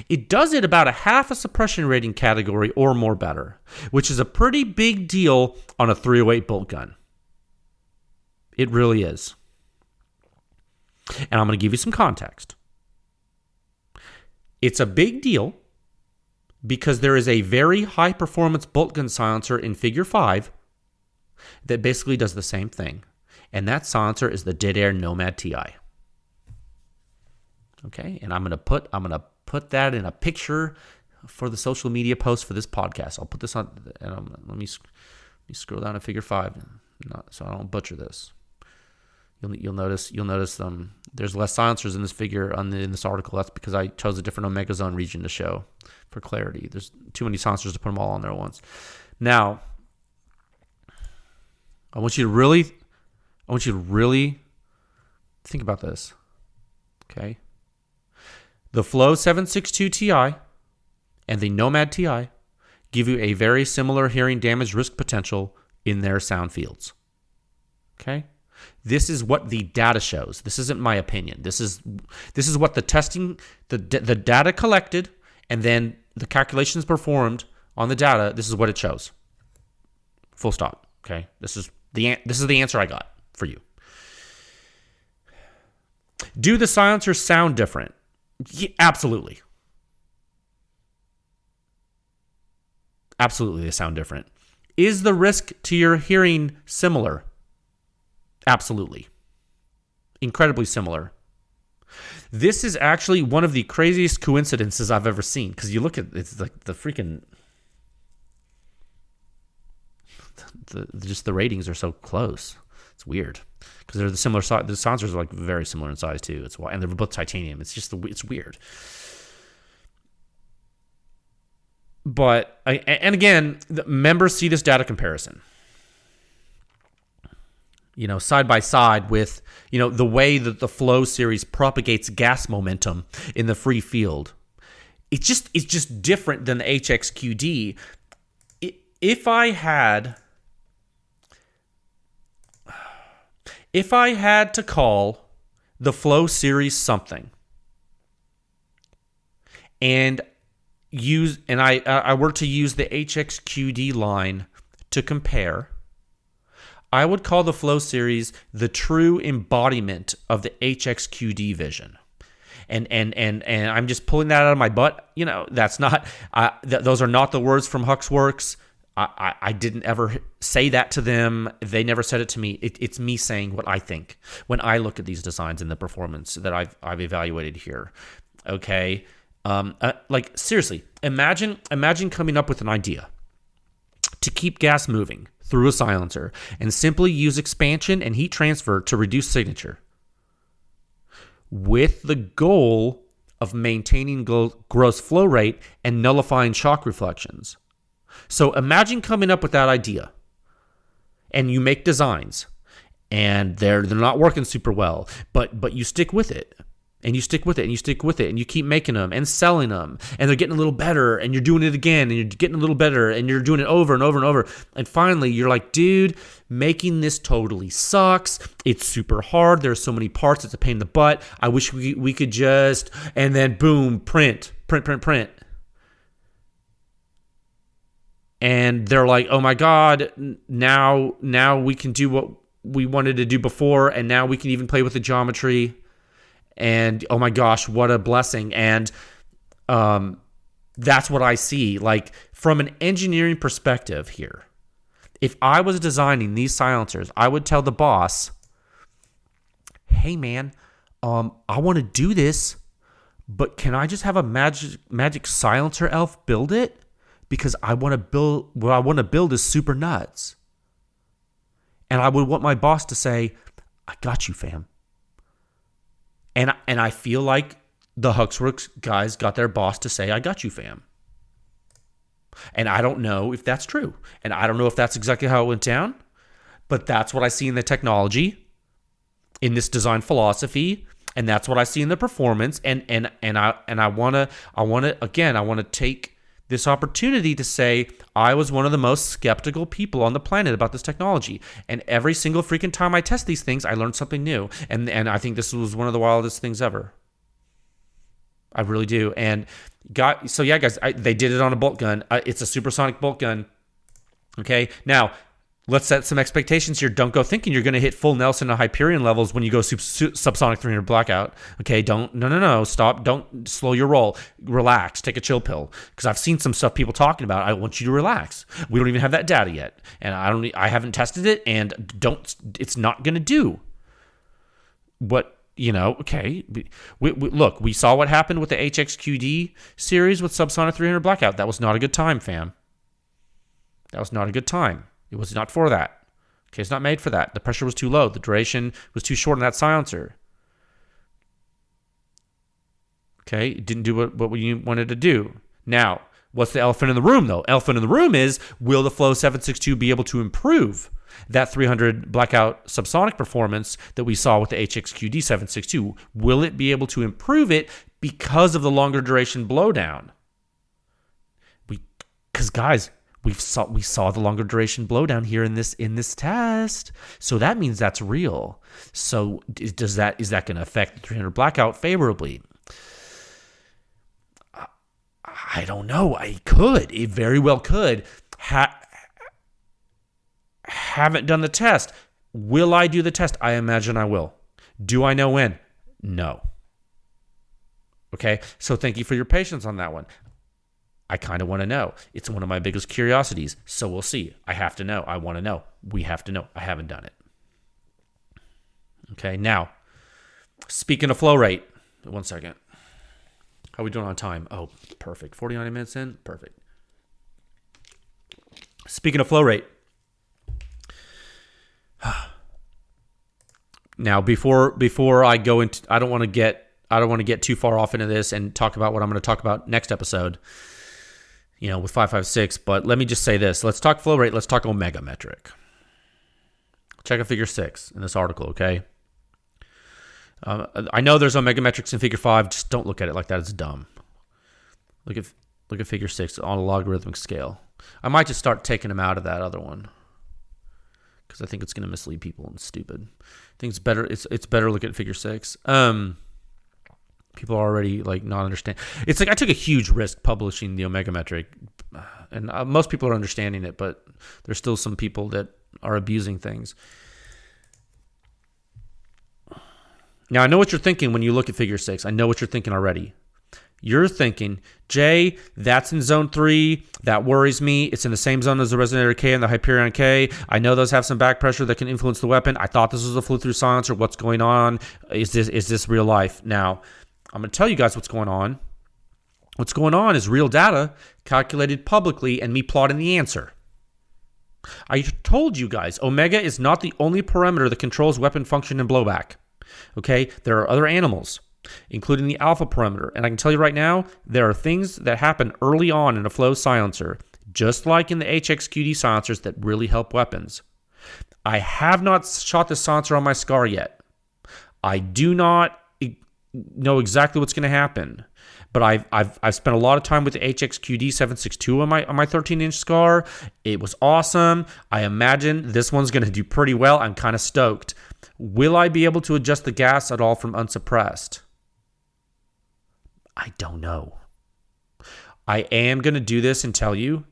It does it about a half a suppression rating category or more better, which is a pretty big deal on a 308 bolt gun. It really is. And I'm going to give you some context. It's a big deal because there is a very high performance bolt gun silencer in Figure 5 that basically does the same thing. And that silencer is the Dead Air Nomad TI. Okay, and I'm gonna put that in a picture for the social media post for this podcast. I'll put this on. And let me scroll down to Figure 5, so I don't butcher this. You'll notice there's less silencers in this figure in this article. That's because I chose a different Omega Zone region to show for clarity. There's too many silencers to put them all on there at once. Now, I want you to really think about this. Okay. The Flow 762 Ti and the Nomad Ti give you a very similar hearing damage risk potential in their sound fields. Okay? This is what the data shows. This isn't my opinion. This is what the testing, the data collected, and then the calculations performed on the data. This is what it shows. Full stop. Okay? This is the answer I got for you. Do the silencers sound different? Yeah, absolutely. Absolutely, they sound different. Is the risk to your hearing similar? Absolutely. Incredibly similar. This is actually one of the craziest coincidences I've ever seen, because you look at it's like the freaking just the ratings are so close. It's weird because they're the similar size. The silencers are like very similar in size too. It's why, and they're both titanium. It's just it's weird. But and again, the members see this data comparison, side by side with the way that the Flow series propagates gas momentum in the free field. It's just different than the HXQD. If I had to call the Flow series something, and I were to use the HXQD line to compare, I would call the flow series the true embodiment of the HXQD vision. And I'm just pulling that out of my butt. That's not those are not the words from HUXWRX. I didn't ever say that to them. They never said it to me. It's me saying what I think when I look at these designs and the performance that I've evaluated here. Okay, like seriously, imagine coming up with an idea to keep gas moving through a silencer and simply use expansion and heat transfer to reduce signature, with the goal of maintaining gross flow rate and nullifying shock reflections. So imagine coming up with that idea, and you make designs, and they're not working super well, but you stick with it, and you stick with it, and you stick with it, and you keep making them and selling them, and they're getting a little better, and you're doing it again, and you're getting a little better, and you're doing it over and over and over, and finally you're like, dude, making this totally sucks. It's super hard. There's so many parts. It's a pain in the butt. I wish we could just, and then boom, print. And they're like, oh my God, now we can do what we wanted to do before, and now we can even play with the geometry. And oh my gosh, what a blessing. And that's what I see. Like, from an engineering perspective here, if I was designing these silencers, I would tell the boss, hey man, I want to do this, but can I just have a magic silencer elf build it? Because I want to build, what I want to build is super nuts. And I would want my boss to say, I got you, fam. And I feel like the HUXWRX guys got their boss to say, I got you, fam. And I don't know if that's true. And I don't know if that's exactly how it went down. But that's what I see in the technology, in this design philosophy. And that's what I see in the performance. And I want to take this opportunity to say I was one of the most skeptical people on the planet about this technology. And every single freaking time I test these things, I learn something new. And I think this was one of the wildest things ever. I really do. And guys, they did it on a bolt gun. It's a supersonic bolt gun. Okay, now let's set some expectations here. Don't go thinking you're going to hit full Nelson or Hyperion levels when you go subsonic 300 blackout. Okay, no, stop. Don't slow your roll. Relax. Take a chill pill. Because I've seen some stuff people talking about. I want you to relax. We don't even have that data yet, and I haven't tested it, and it's not going to do what. Okay. Look, we saw what happened with the HXQD series with subsonic 300 blackout. That was not a good time, fam. That was not a good time. It was not for that. Okay, it's not made for that. The pressure was too low. The duration was too short in that silencer. Okay, it didn't do what we wanted to do. Now, what's the elephant in the room, though? Elephant in the room is, will the Flow 762 be able to improve that 300 blackout subsonic performance that we saw with the HXQD 762? Will it be able to improve it because of the longer duration blowdown? Because guys, we saw the longer duration blowdown here in this test, so that means that's real. So is that going to affect the 300 blackout favorably? I don't know. It very well could. Haven't done the test. Will I do the test? I imagine I will. Do I know when? No. Okay, so thank you for your patience on that one. I kind of want to know. It's one of my biggest curiosities, so we'll see. I have to know. I want to know. We have to know. I haven't done it. Okay, now, speaking of flow rate, 1 second. How are we doing on time? Oh, perfect. 49 minutes in? Perfect. Speaking of flow rate, now before I go into, I don't want to get too far off into this and talk about what I'm going to talk about next episode, with 556, but let me just say this. Let's talk flow rate. Let's talk omega metric. Check out figure 6 in this article, okay? I know there's omega metrics in figure 5. Just don't look at it like that. It's dumb. Look at figure 6 on a logarithmic scale. I might just start taking them out of that other one, because I think it's going to mislead people and stupid. I think it's better. It's better look at figure 6. People are already like not understand. It's like I took a huge risk publishing the omega metric, and most people are understanding it, but there's still some people that are abusing things. Now, I know what you're thinking when you look at figure 6. I know what you're thinking already. You're thinking, Jay, that's in zone 3. That worries me. It's in the same zone as the resonator K and the Hyperion K. I know those have some back pressure that can influence the weapon. I thought this was a flow-through silencer. What's going on? Is this real life? Now, I'm going to tell you guys what's going on. What's going on is real data calculated publicly and me plotting the answer. I told you guys, omega is not the only parameter that controls weapon function and blowback. Okay, there are other animals, including the alpha parameter. And I can tell you right now, there are things that happen early on in a flow silencer, just like in the HXQD silencers, that really help weapons. I have not shot this silencer on my SCAR yet. I do not know exactly what's going to happen. But I've spent a lot of time with the HXQD 762 on my 13-inch SCAR. It was awesome. I imagine this one's going to do pretty well. I'm kind of stoked. Will I be able to adjust the gas at all from unsuppressed? I don't know. I am going to do this and tell you,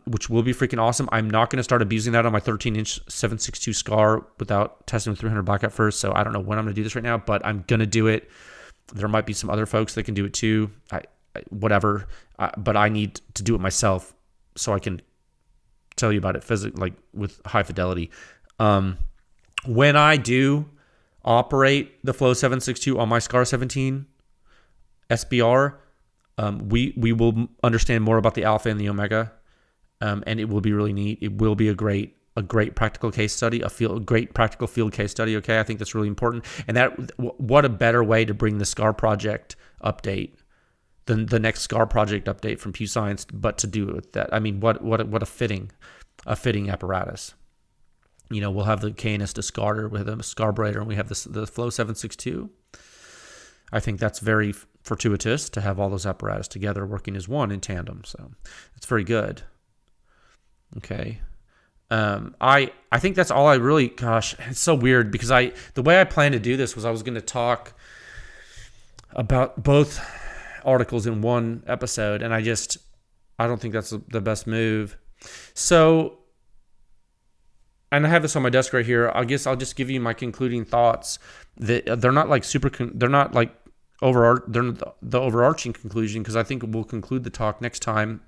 which will be freaking awesome. I'm not going to start abusing that on my 13-inch 762 SCAR without testing with 300 blackout first. So I don't know when I'm going to do this right now, but I'm going to do it. There might be some other folks that can do it too. Whatever. But I need to do it myself so I can tell you about it like with high fidelity. When I do operate the Flow 762 on my SCAR 17 SBR, we will understand more about the alpha and the omega, and it will be really neat. It will be a great practical case study, a great practical field case study. Okay, I think that's really important. And what a better way to bring the SCAR project update than the next SCAR project update from PEW Science, but to do it with that. I mean, what a fitting apparatus. You know, we'll have the KNS discarder with a SCARbrator, and we have the Flow 762. I think that's very fortuitous to have all those apparatus together working as one in tandem. So it's very good. Okay. I think that's all I really, gosh, it's so weird because the way I planned to do this was I was going to talk about both articles in one episode, and I don't think that's the best move. So, and I have this on my desk right here. I guess I'll just give you my concluding thoughts. They're not like they're not like they're the overarching conclusion, because I think we'll conclude the talk next time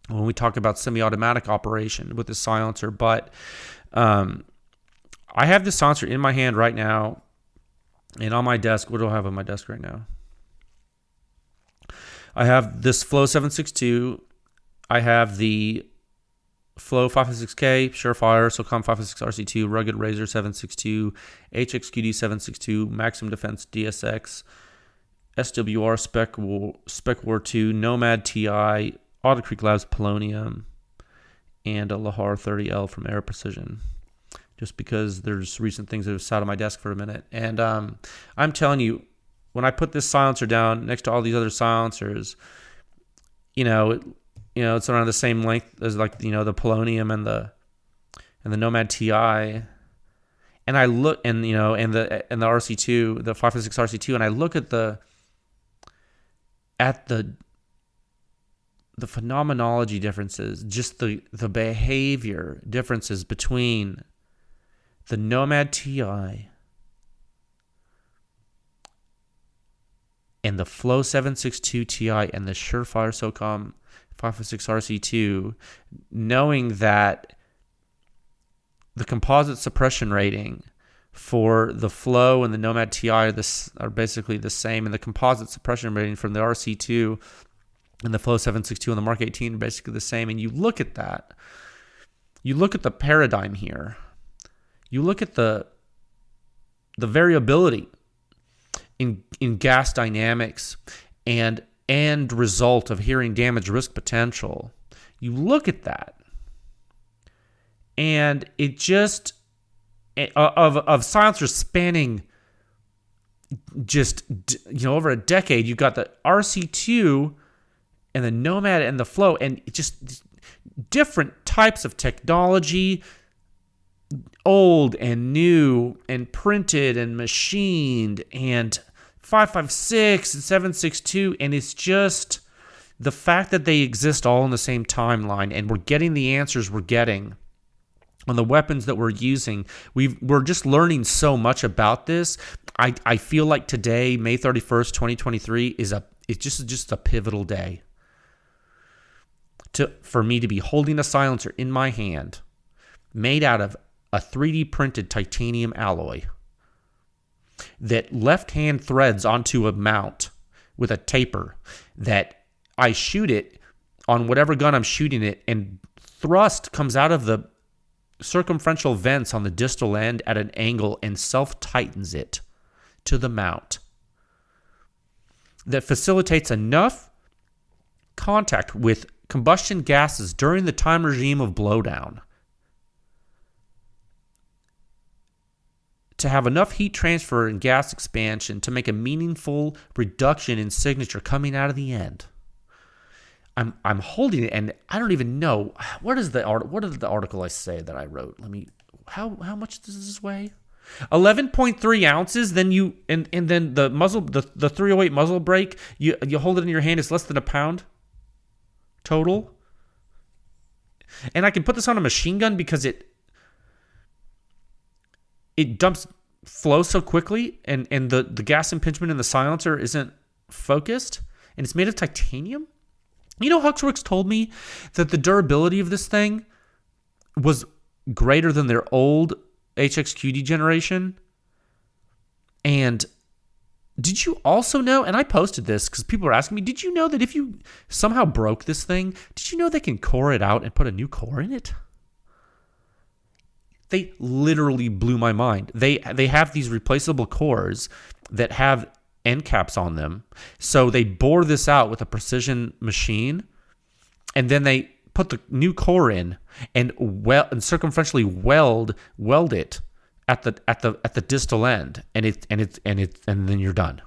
when we talk about semi-automatic operation with the silencer. But I have this silencer in my hand right now and on my desk. What do I have on my desk right now? I have this Flow 762. I have the Flow 556K, Surefire, SOCOM 556 RC2, Rugged Razor 762, HXQD 762, Maximum Defense DSX, SWR Spec War 2, Nomad TI, Otter Creek Labs Polonium, and a Lahar 30L from Air Precision. Just because there's recent things that have sat on my desk for a minute. And I'm telling you, when I put this silencer down next to all these other silencers, it's around the same length as the Polonium and the Nomad TI. And I look and the RC2, the 556 RC2, and I look at the phenomenology differences, just the behavior differences between the Nomad TI and the Flow 762 Ti and the Surefire SOCOM 556 RC2, knowing that the composite suppression rating for the Flow and the Nomad TI are basically the same, and the composite suppression rating from the RC2 and the Flow 762 and the Mark 18 are basically the same. And you look at that, you look at the paradigm here, you look at the variability in gas dynamics and result of hearing damage risk potential. You look at that, and it just of silencers spanning just over a decade. You've got the RC2 and the Nomad and the Flow, and just different types of technology, old and new, and printed and machined, and 556 and 762, and it's just the fact that they exist all in the same timeline, and we're getting the answers we're getting on the weapons that we're using. We're just learning so much about this. I feel like today, May 31st, 2023, it's just a pivotal day for me to be holding a silencer in my hand made out of a 3D printed titanium alloy that left hand threads onto a mount with a taper, that I shoot it on whatever gun I'm shooting it, and thrust comes out of the circumferential vents on the distal end at an angle and self-tightens it to the mount that facilitates enough contact with combustion gases during the time regime of blowdown to have enough heat transfer and gas expansion to make a meaningful reduction in signature coming out of the end. I'm holding it, and I don't even know what did the article I say that I wrote. How much does this weigh? 11.3 ounces. Then then the muzzle, the 308 muzzle brake, you hold it in your hand. It's less than a pound total. And I can put this on a machine gun because it dumps flow so quickly, and the gas impingement in the silencer isn't focused, and it's made of titanium. You know, HUXWRX told me that the durability of this thing was greater than their old HXQD generation. And did you also know, and I posted this because people were asking me, did you know that if you somehow broke this thing, did you know they can core it out and put a new core in it? They literally blew my mind. They have these replaceable cores that have end caps on them. So they bore this out with a precision machine, and then they put the new core in and circumferentially weld it at the distal end, and then you're done.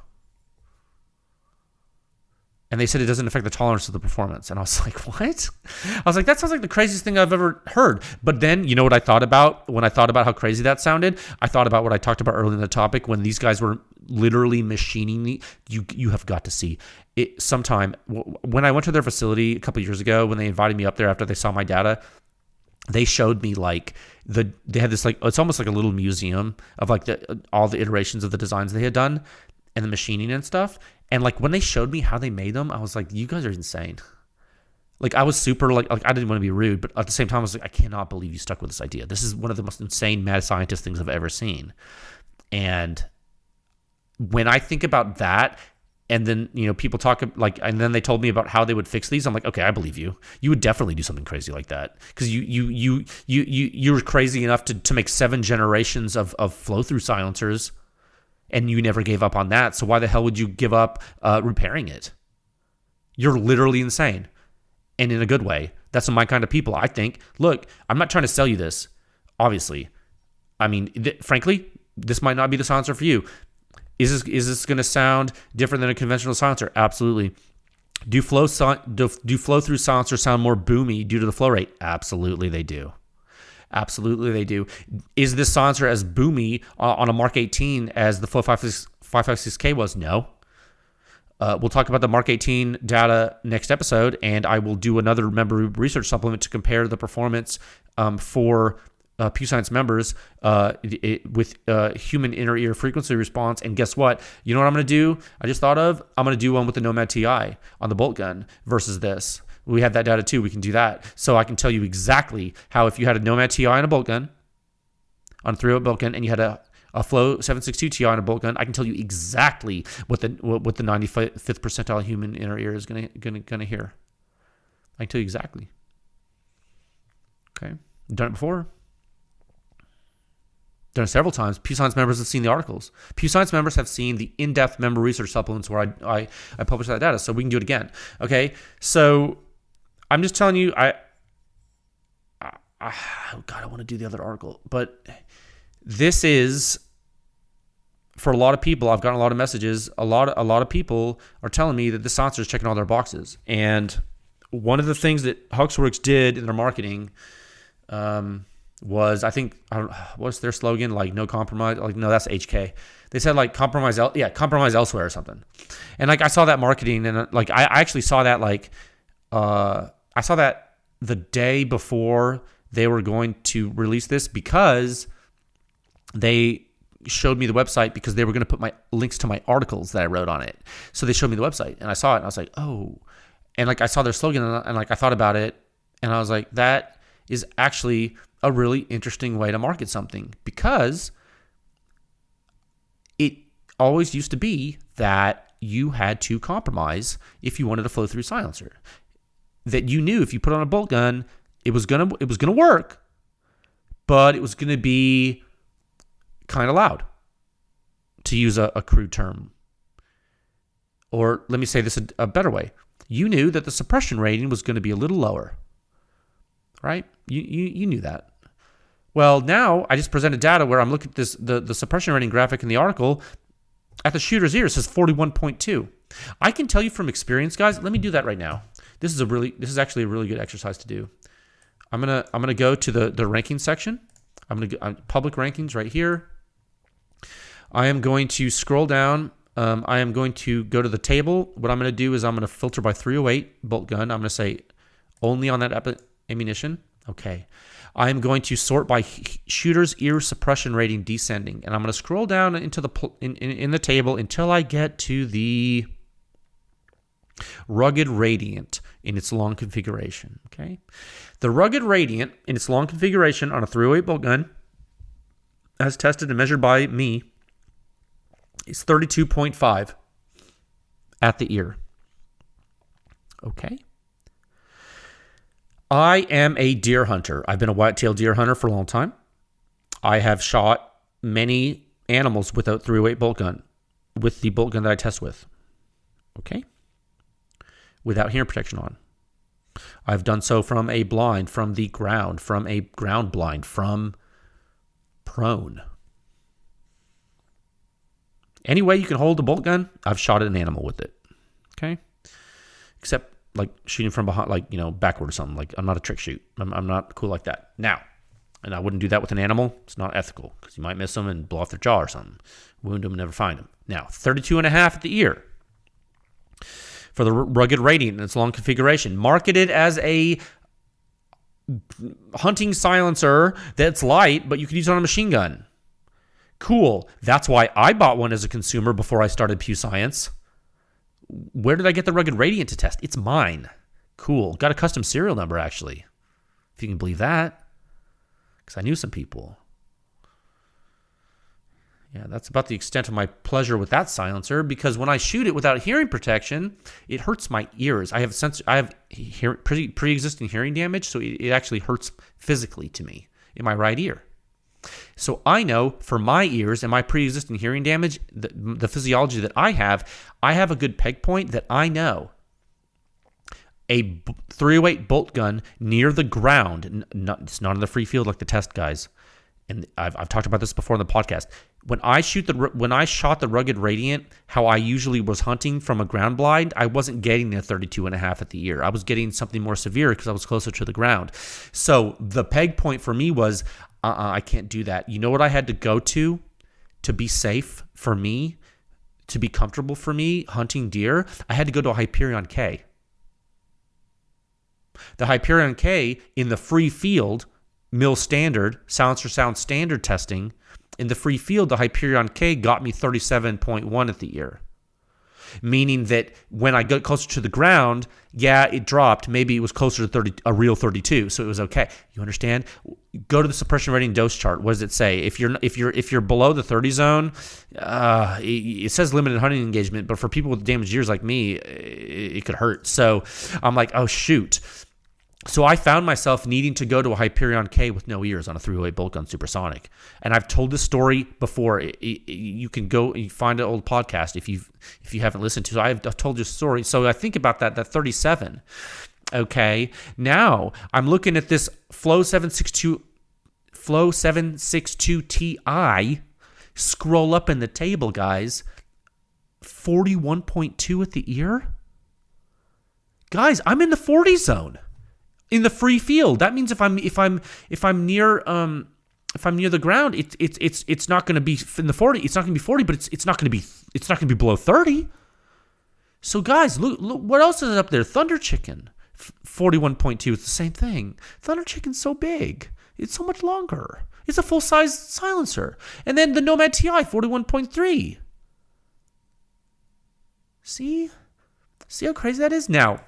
And they said it doesn't affect the tolerance of the performance. And I was like, what? I was like, that sounds like the craziest thing I've ever heard. But then, you know what I thought about when I thought about how crazy that sounded? I thought about what I talked about earlier in the topic when these guys were literally machining the. You have got to see it sometime. When I went to their facility a couple of years ago, when they invited me up there after they saw my data, they showed me they had this it's almost like a little museum of all the iterations of the designs they had done and the machining and stuff. And when they showed me how they made them, I was like, you guys are insane. I was super I didn't want to be rude, but at the same time I was like, I cannot believe you stuck with this idea. This is one of the most insane mad scientist things I've ever seen. And when I think about that, and then people talk and then they told me about how they would fix these, I'm like, okay, I believe you. You would definitely do something crazy like that because you were crazy enough to make 7 generations of flow through silencers. And you never gave up on that. So why the hell would you give up repairing it? You're literally insane. And in a good way. That's my kind of people, I think. Look, I'm not trying to sell you this, obviously. I mean, frankly, this might not be the silencer for you. Is this going to sound different than a conventional silencer? Absolutely. Do flow through silencers sound more boomy due to the flow rate? Absolutely, they do. Absolutely, they do. Is this silencer as boomy on a Mark 18 as the Flow 556K was? No. We'll talk about the Mark 18 data next episode, and I will do another member research supplement to compare the performance for PEW Science members with human inner ear frequency response. And guess what? You know what I'm going to do? I just thought of, I'm going to do one with the Nomad TI on the bolt gun versus this. We have that data too. We can do that. So I can tell you exactly how if you had a Nomad TI on a bolt gun, on a 308 bolt gun, and you had a Flow 762 TI on a bolt gun, I can tell you exactly what the 95th percentile human inner ear is gonna hear. I can tell you exactly. Okay, done it before. Done it several times. PEW Science members have seen the articles. PEW Science members have seen the in-depth member research supplements where I publish that data, so we can do it again. Okay, so I'm just telling you, oh God, I want to do the other article, but this is, for a lot of people, I've gotten a lot of messages. A lot of people are telling me that this silencer is checking all their boxes. And one of the things that HUXWRX did in their marketing, was, I think, I don't, what's their slogan? Like, no compromise. Like, no, that's HK. They said like compromise elsewhere or something. And like I saw that marketing, and like I actually saw that I saw that the day before they were going to release this, because they showed me the website, because they were going to put my links to my articles that I wrote on it. So they showed me the website, and I saw it, and I was like, oh. And like I saw their slogan, and like I thought about it, and I was like, that is actually a really interesting way to market something, because it always used to be that you had to compromise if you wanted a flow-through silencer. That you knew if you put on a bolt gun, it was gonna work, but it was gonna be kind of loud, to use a crude term. Or let me say this a better way. You knew that the suppression rating was going to be a little lower, right? You knew that. Well, now I just presented data where I'm looking at this the suppression rating graphic in the article. At the shooter's ear, it says 41.2. I can tell you from experience, guys. Let me do that right now. This is actually a really good exercise to do. I'm gonna go to the ranking section. I'm gonna go public rankings right here. I am going to scroll down. I am going to go to the table. What I'm going to do is I'm going to filter by 308 bolt gun. I'm going to say only on that ammunition. Okay. I am going to sort by shooter's ear suppression rating descending, and I'm going to scroll down into in the table until I get to the rugged radiant in its long configuration. Okay. The rugged radiant in its long configuration on a 308 bolt gun, as tested and measured by me, is 32.5 at the ear. Okay. I am a deer hunter. I've been a whitetail deer hunter for a long time. I have shot many animals with a 308 bolt gun, with the bolt gun that I test with. Okay. Without hearing protection on. I've done so from a blind, from the ground, from a ground blind, from prone. Any way you can hold a bolt gun, I've shot at an animal with it. Okay? Except like shooting from behind, like, backward or something. Like, I'm not a trick shoot. I'm not cool like that. Now, and I wouldn't do that with an animal. It's not ethical, because you might miss them and blow off their jaw or something. Wound them and never find them. Now, 32.5 at the ear for the rugged radiant in its long configuration. Marketed as a hunting silencer that's light, but you could use it on a machine gun. Cool. That's why I bought one as a consumer before I started PEW Science. Where did I get the rugged radiant to test? It's mine. Cool. Got a custom serial number, actually, if you can believe that, because I knew some people. Yeah, that's about the extent of my pleasure with that silencer, because when I shoot it without hearing protection, it hurts my ears. I have pre-existing hearing damage, so it actually hurts physically to me in my right ear. So I know for my ears and my pre-existing hearing damage, the physiology that I have a good peg point that I know a 308 bolt gun near the ground. It's not in the free field like the test guys. And I've talked about this before in the podcast. When I shot the rugged radiant, how I usually was hunting from a ground blind, I wasn't getting a 32.5 at the ear. I was getting something more severe because I was closer to the ground. So the peg point for me was, I can't do that. You know what I had to go to be safe for me, to be comfortable for me hunting deer? I had to go to a Hyperion K. The Hyperion K in the free field, mil standard, silencer sound standard testing, in the free field, the Hyperion K got me 37.1 at the ear. Meaning that when I got closer to the ground, yeah, it dropped. Maybe it was closer to a real 32, so it was okay. You understand? Go to the suppression rating dose chart. What does it say? If you're below the 30 zone, it says limited hunting engagement, but for people with damaged ears like me, it could hurt. So I'm like, oh shoot. So I found myself needing to go to a Hyperion K with no ears on a 308 bolt gun supersonic. And I've told this story before. You can go and find an old podcast if you haven't listened to. So I've told you a story. So I think about that 37. Okay. Now I'm looking at this Flow 762 Ti. Scroll up in the table, guys. 41.2 at the ear. Guys, I'm in the 40 zone. in the free field. That means if I'm near the ground, it's not going to be in the 40. It's not going to be 40, but it's not going to be below 30. So guys, look what else is up there? Thunder Chicken, 41.2. It's the same thing. Thunder Chicken's so big. It's so much longer. It's a full-size silencer. And then the Nomad TI, 41.3. See how crazy that is? Now,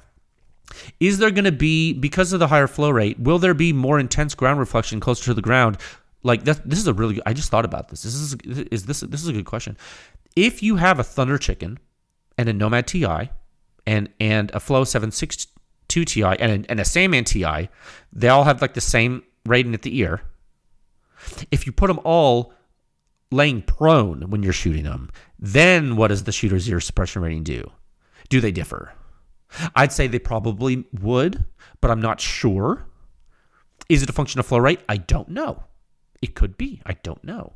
is there going to be, because of the higher flow rate, will there be more intense ground reflection closer to the ground? Like this is a really good, I just thought about this. This is a good question. If you have a Thunder Chicken and a Nomad TI and a Flow 762 Ti and a Sandman TI, they all have like the same rating at the ear. If you put them all laying prone when you're shooting them, then what does the shooter's ear suppression rating do? Do they differ? I'd say they probably would, but I'm not sure. Is it a function of flow rate? I don't know. It could be. I don't know.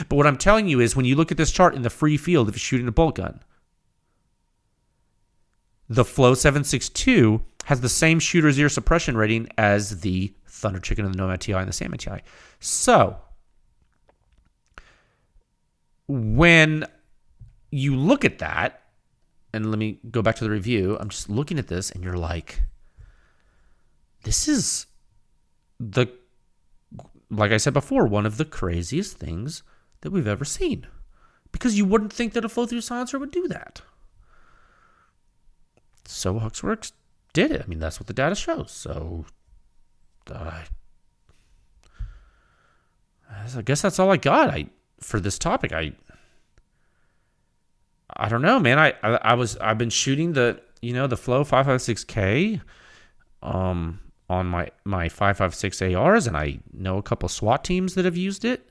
But what I'm telling you is when you look at this chart in the free field, if you're shooting a bolt gun, the Flow 762 has the same shooter's ear suppression rating as the Thunder Chicken and the Nomad TI and the Sandman TI. So when you look at that, and let me go back to the review, I'm just looking at this and you're like, this is like I said before, one of the craziest things that we've ever seen. Because you wouldn't think that a flow-through silencer would do that. So HUXWRX did it. I mean, that's what the data shows. So I guess that's all I got for this topic. I don't know, man. I've been shooting the Flow 556K on my 556 ARs, and I know a couple SWAT teams that have used it,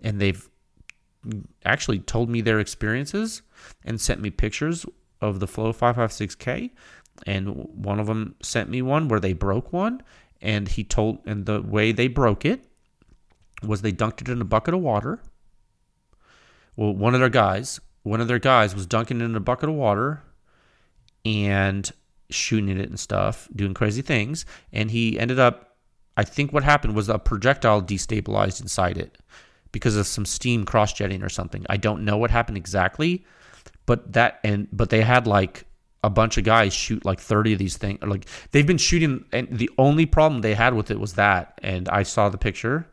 and they've actually told me their experiences and sent me pictures of the Flow 556K, and one of them sent me one where they broke one, and the way they broke it was they dunked it in a bucket of water. Well, one of their guys was dunking it in a bucket of water and shooting it and stuff, doing crazy things, and he ended up, I think what happened was a projectile destabilized inside it because of some steam cross-jetting or something. I don't know what happened exactly, but they had like a bunch of guys shoot like 30 of these things. Like they've been shooting, and the only problem they had with it was that, and I saw the picture.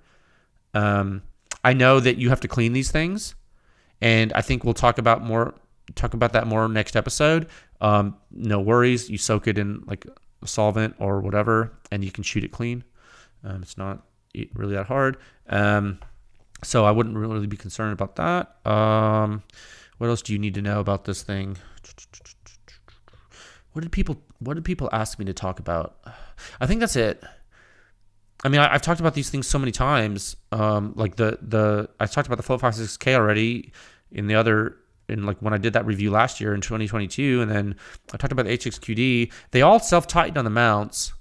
I know that you have to clean these things, and I think we'll talk about that more next episode. No worries. You soak it in like a solvent or whatever, and you can shoot it clean. It's not really that hard. So I wouldn't really be concerned about that. What else do you need to know about this thing? What did people ask me to talk about? I think that's it. I mean, I've talked about these things so many times. Like I talked about the Flow 56K already in when I did that review last year in 2022, and then I talked about the HXQD. They all self-tighten on the mounts.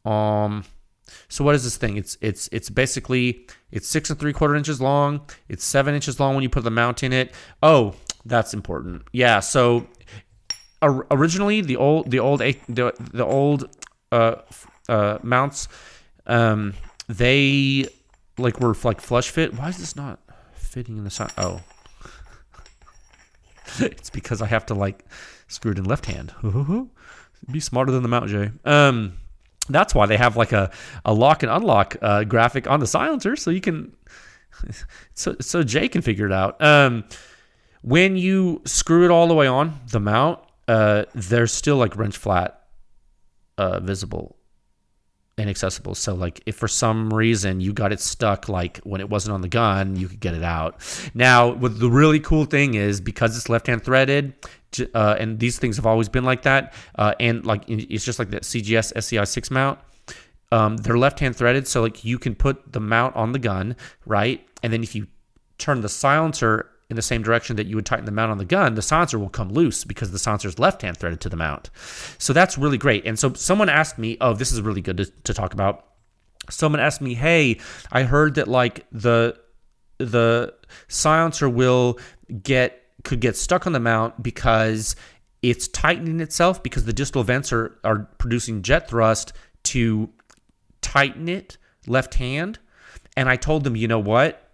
So what is this thing? It's basically 6 3/4 inches long. It's 7 inches long when you put the mount in it. Oh, that's important. Yeah. So originally the old mounts, they were flush fit. Why is this not fitting in the side? Oh. It's because I have to screw it in left hand. Be smarter than the mount, Jay. That's why they have a lock and unlock graphic on the silencer, so you can, so Jay can figure it out. When you screw it all the way on the mount, there's still wrench flat visible and accessible. So if for some reason you got it stuck when it wasn't on the gun, you could get it out. Now, what the really cool thing is, because it's left-hand threaded, and these things have always been like that, and it's just like that CGS SCI 6 mount, they're left-hand threaded, so you can put the mount on the gun, right? And then if you turn the silencer in the same direction that you would tighten the mount on the gun, the silencer will come loose because the silencer is left-hand threaded to the mount. So that's really great. And so someone asked me, oh, this is really good to talk about. Someone asked me, hey, I heard that the silencer could get stuck on the mount because it's tightening itself because the distal vents are producing jet thrust to tighten it left hand. And I told them, you know what?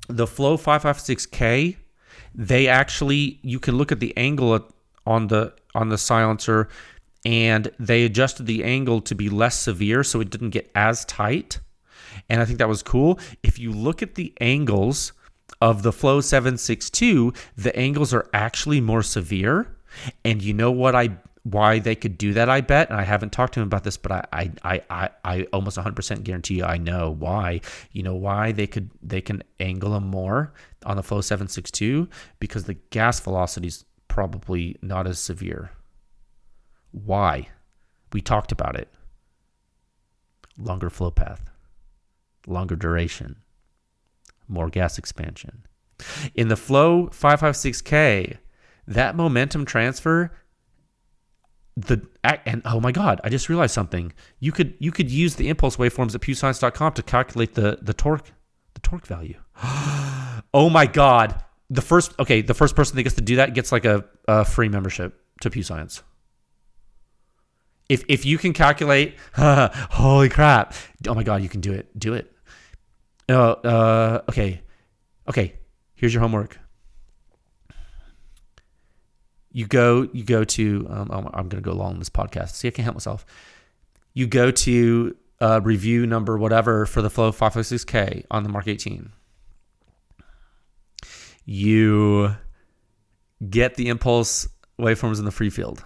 The Flow 556K, they actually, you can look at the angle on the silencer, and they adjusted the angle to be less severe so it didn't get as tight. And I think that was cool. If you look at the angles of the Flow 762, the angles are actually more severe. And you know what why they could do that, I bet, and I haven't talked to him about this, but I almost 100% guarantee you I know why. You know why they can angle them more on the Flow 762? Because the gas velocity is probably not as severe. Why? We talked about it. Longer flow path, longer duration, more gas expansion. In the Flow 556K, that momentum transfer, and oh my God, I just realized something. You could use the impulse waveforms at pewscience.com to calculate the torque value. Oh my God. The first person that gets to do that gets like a free membership to Pew Science. If you can calculate, holy crap. Oh my God, you can do it. Do it. Okay. Here's your homework. You go to, I'm going to go long on this podcast. See, I can't help myself. You go to review number whatever for the Flow 556K on the Mark 18. You get the impulse waveforms in the free field.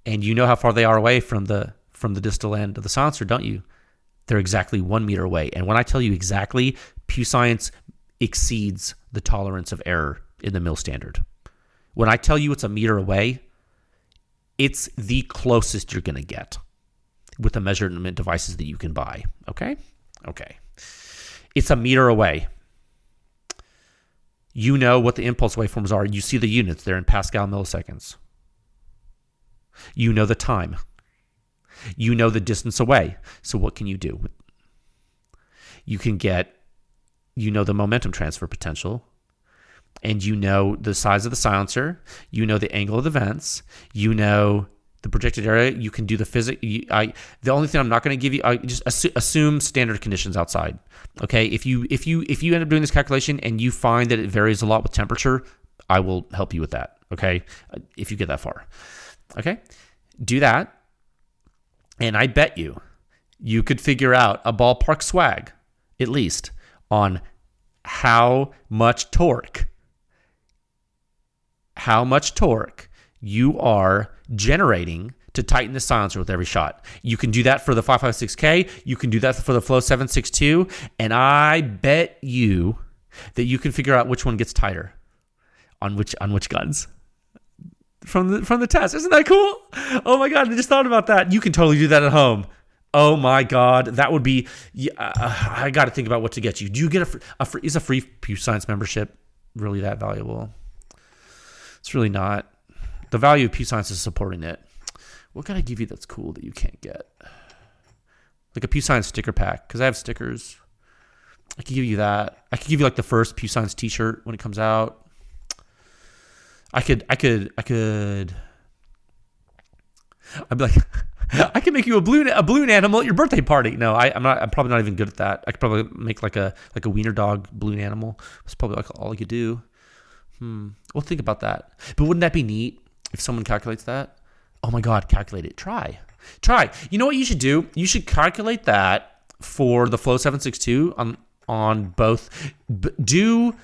And you know how far they are away from the distal end of the silencer, don't you? They're exactly 1 meter away. And when I tell you exactly, Pew Science exceeds the tolerance of error in the mill standard. When I tell you it's a meter away, it's the closest you're going to get with the measurement devices that you can buy. Okay? It's a meter away. You know what the impulse waveforms are. You see the units. They're in Pascal milliseconds. You know the time. You know the distance away. So what can you do? You know the momentum transfer potential. And you know the size of the silencer, you know the angle of the vents, you know the projected area. You can do the physics. The only thing I'm not going to give you, I just assume standard conditions outside. Okay, if you end up doing this calculation and you find that it varies a lot with temperature, I will help you with that. Okay, if you get that far. Okay, do that, and I bet you could figure out a ballpark swag at least on how much torque you are generating to tighten the silencer with every shot. You can do that for the 556K. You can do that for the Flow 762. And I bet you that you can figure out which one gets tighter on which guns from the test. Isn't that cool? Oh my God, I just thought about that. You can totally do that at home. Oh my God, that would be. I got to think about what to get you. Do you get is a free Pew Science membership really that valuable? It's really not. The value of Pew Science is supporting it. What can I give you that's cool that you can't get? Like a Pew Science sticker pack, because I have stickers. I could give you that. I could give you like the first Pew Science t-shirt when it comes out. I'd be like, I can make you a balloon animal at your birthday party. No, I'm not. I'm probably not even good at that. I could probably make like a wiener dog balloon animal. That's probably like all I could do. Well, think about that. But wouldn't that be neat if someone calculates that? Oh my God, calculate it. Try. You know what you should do? You should calculate that for the Flow 762 on both. Do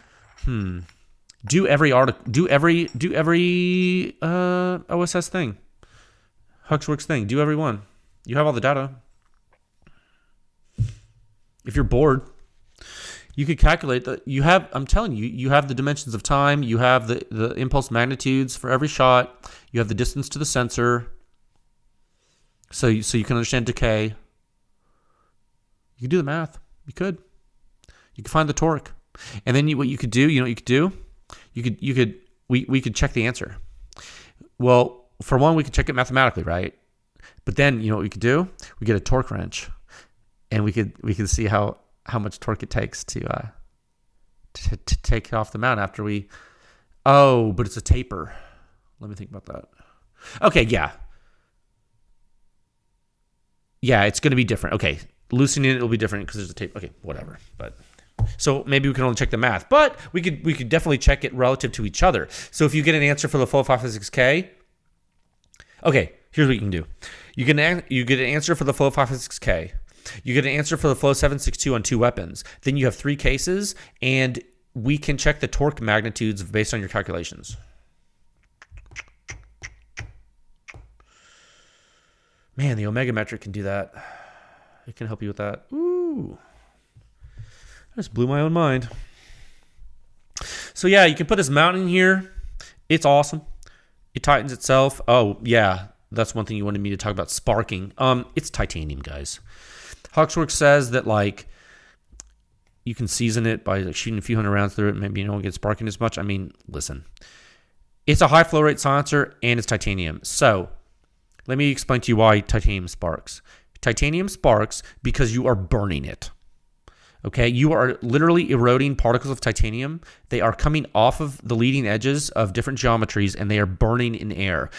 every article. Do every OSS thing. HUXWRX thing. Do every one. You have all the data. If you're bored, you could calculate that. I'm telling you, you have the dimensions of time. You have the impulse magnitudes for every shot. You have the distance to the sensor. So you can understand decay. You could do the math. You could find the torque. And then what you could do, we could check the answer. Well, for one, we could check it mathematically, right? But then, you know what we could do? We get a torque wrench, and we could see how much torque it takes to take it off the mount after we. Oh, but it's a taper. Let me think about that. Okay, yeah. Yeah, it's going to be different. Okay, loosening it will be different because there's a tape. Okay, whatever. But so maybe we can only check the math, but we could definitely check it relative to each other. So if you get an answer for the flow 556K, okay, here's what you can do. You get an answer for the flow 556K. You get an answer for the flow 762 on 2 weapons. Then you have 3 cases, and we can check the torque magnitudes based on your calculations. Man, the omega metric can do that. It can help you with that. Ooh. I just blew my own mind. So yeah, you can put this mount in here. It's awesome. It tightens itself. Oh yeah, that's one thing you wanted me to talk about, sparking. It's titanium, guys. HUXWRX says that like you can season it by like shooting a few hundred rounds through it. Maybe you don't get sparking as much. I mean, listen, it's a high flow rate silencer and it's titanium. So let me explain to you why titanium sparks. Titanium sparks because you are burning it. Okay, you are literally eroding particles of titanium. They are coming off of the leading edges of different geometries and they are burning in air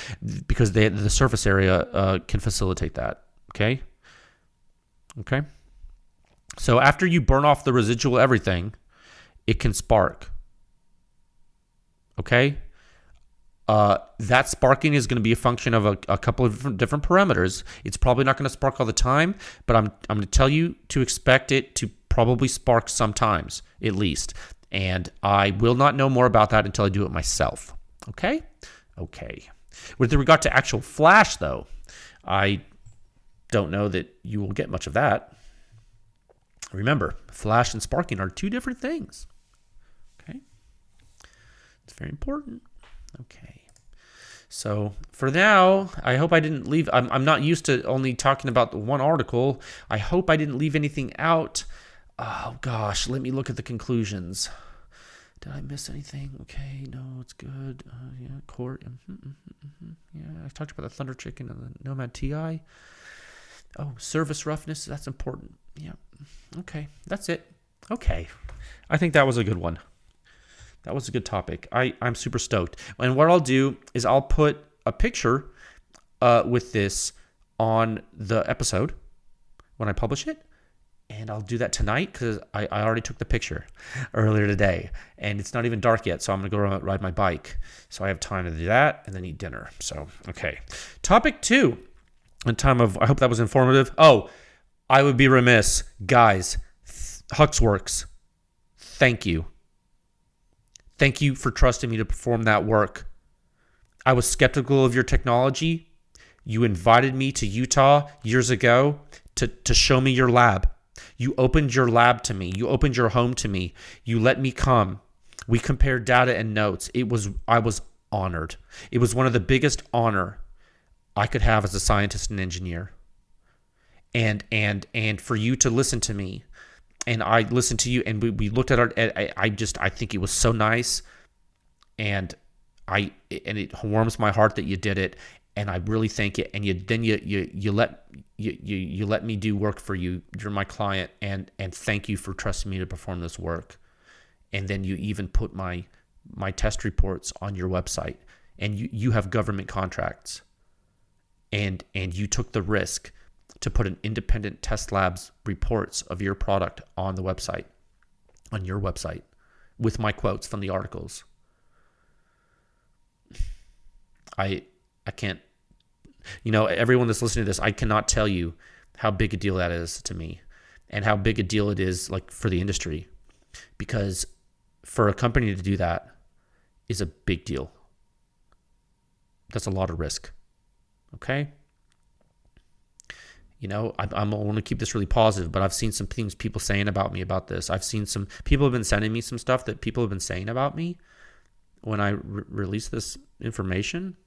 because the surface area can facilitate that. Okay? Okay? So after you burn off the residual everything, it can spark. Okay? That sparking is going to be a function of a couple of different parameters. It's probably not going to spark all the time, but I'm going to tell you to expect it to probably spark sometimes, at least. And I will not know more about that until I do it myself. Okay? Okay. With regard to actual flash, though, I don't know that you will get much of that. Remember, flash and sparking are 2 different things. Okay? It's very important. Okay. So for now, I hope I didn't leave. I'm not used to only talking about the one article. I hope I didn't leave anything out. Oh gosh, let me look at the conclusions. Did I miss anything? Okay, no, it's good. Yeah, court. Yeah, I talked about the Thunder Chicken and the Nomad TI. Oh, service roughness. That's important. Yeah. Okay, that's it. Okay, I think that was a good one. That was a good topic. I'm super stoked. And what I'll do is I'll put a picture with this on the episode when I publish it. And I'll do that tonight because I already took the picture earlier today. And it's not even dark yet, so I'm going to go ride my bike. So I have time to do that and then eat dinner. So, okay. Topic 2. In time of, I hope that was informative. Oh, I would be remiss. Guys, HUXWRX, thank you. Thank you for trusting me to perform that work. I was skeptical of your technology. You invited me to Utah years ago to show me your lab. You opened your lab to me. You opened your home to me. You let me come. We compared data and notes. I was honored. It was one of the biggest honor I could have as a scientist and engineer. And for you to listen to me. And I listened to you, and we looked at our. I think it was so nice, and it warms my heart that you did it, and I really thank you. And you let me do work for you. You're my client, and thank you for trusting me to perform this work. And then you even put my test reports on your website, and you have government contracts, and you took the risk to put an independent test lab's reports of your product on the website, on your website, with my quotes from the articles. I can't, everyone that's listening to this, I cannot tell you how big a deal that is to me and how big a deal it is like for the industry, because for a company to do that is a big deal. That's a lot of risk. Okay? I want to keep this really positive, but I've seen some things people saying about me about this. I've seen some people have been sending me some stuff that people have been saying about me when I release this information.